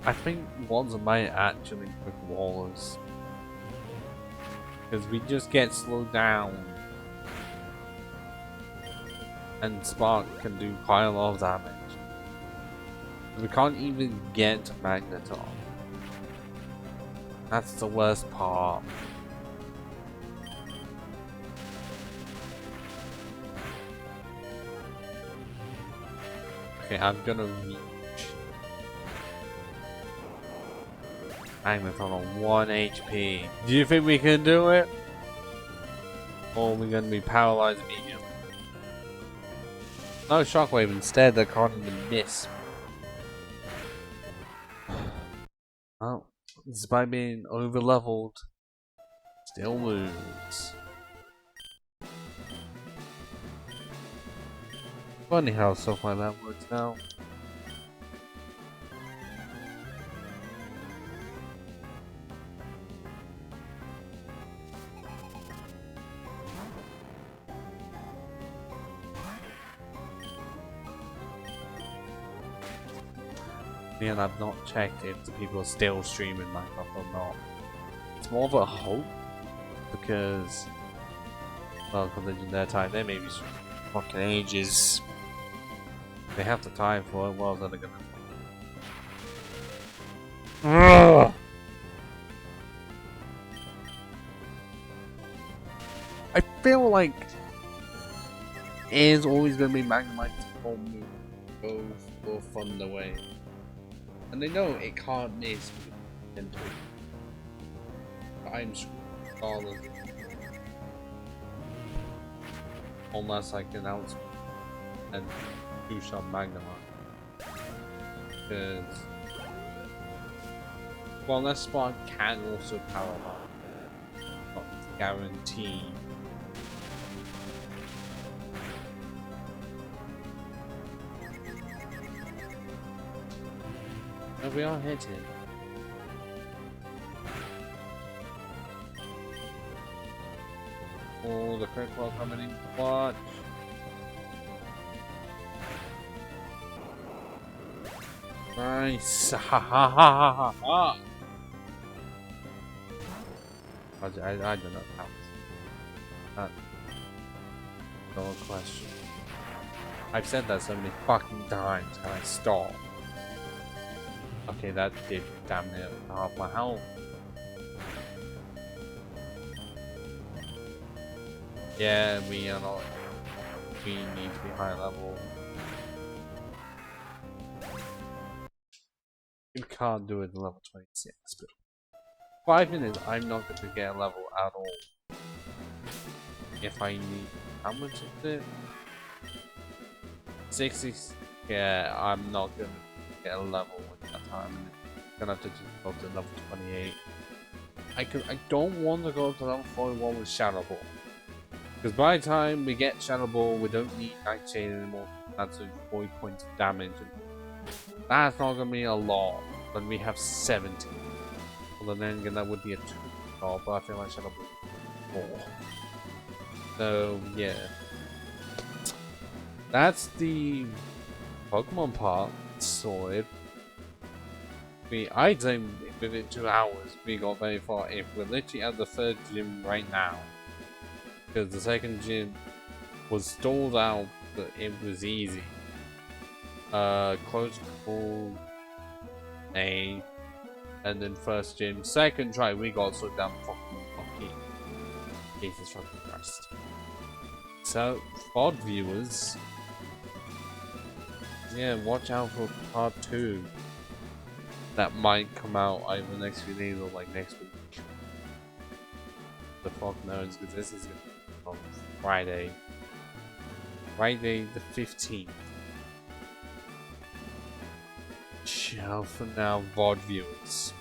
I think ones might actually quick wallers. Because we just get slowed down. And Spark can do quite a lot of damage. We can't even get Magneton. That's the worst part. Okay, I'm gonna reach Magneton on 1 HP. Do you think we can do it? Or are we gonna be paralyzed immediately? No shockwave instead, they can't even miss. Well, despite being over leveled, still lose. Funny how stuff like that works now. And I've not checked if the people are still streaming Minecraft or not. It's more of a hope because, well, because in their time they may be streaming for fucking ages. They have the time for it. Well, then they're gonna. I feel like it is always gonna be Magnemite's home move, go Thunder Wave. And they know it can't miss with but I'm screwed unless I can outspeed and 2-shot Magnemite. Because, well, that spot can also power up. Not guaranteed. No, we are hitting. Oh, the critical coming in clutch. Nice. Ha ha ha ha ha ha. I don't know how. No question. I've said that so many fucking times. Can I stop? Okay, that did damn near half my health. Yeah, we are not. We need to be high level. You can't do it at level 26, but 5 minutes, I'm not going to get a level at all. If I need, how much is it? 60. Yeah, I'm not going to get a level at that time. I'm gonna have to just go to level 28. I don't want to go to level 41 with Shadow Ball. Because by the time we get Shadow Ball, we don't need Nightshade anymore. That's 40 points of damage. That's not gonna be a lot, but we have 70. Well, then again, that would be a 2 star, but I feel like Shadow Ball 4. So, yeah. That's the Pokemon part sorted. I'd say within 2 hours, we got very far. If we're literally at the 3rd gym right now, because the 2nd gym was stalled out, but it was easy. Close call A, and then 1st gym. 2nd try, we got so damn fucking lucky. Jesus fucking Christ. So, VOD viewers, yeah, watch out for part 2. That might come out either next few days or like next week. The fuck knows, because this is on Friday. Friday the 15th. Ciao for now, VOD viewers.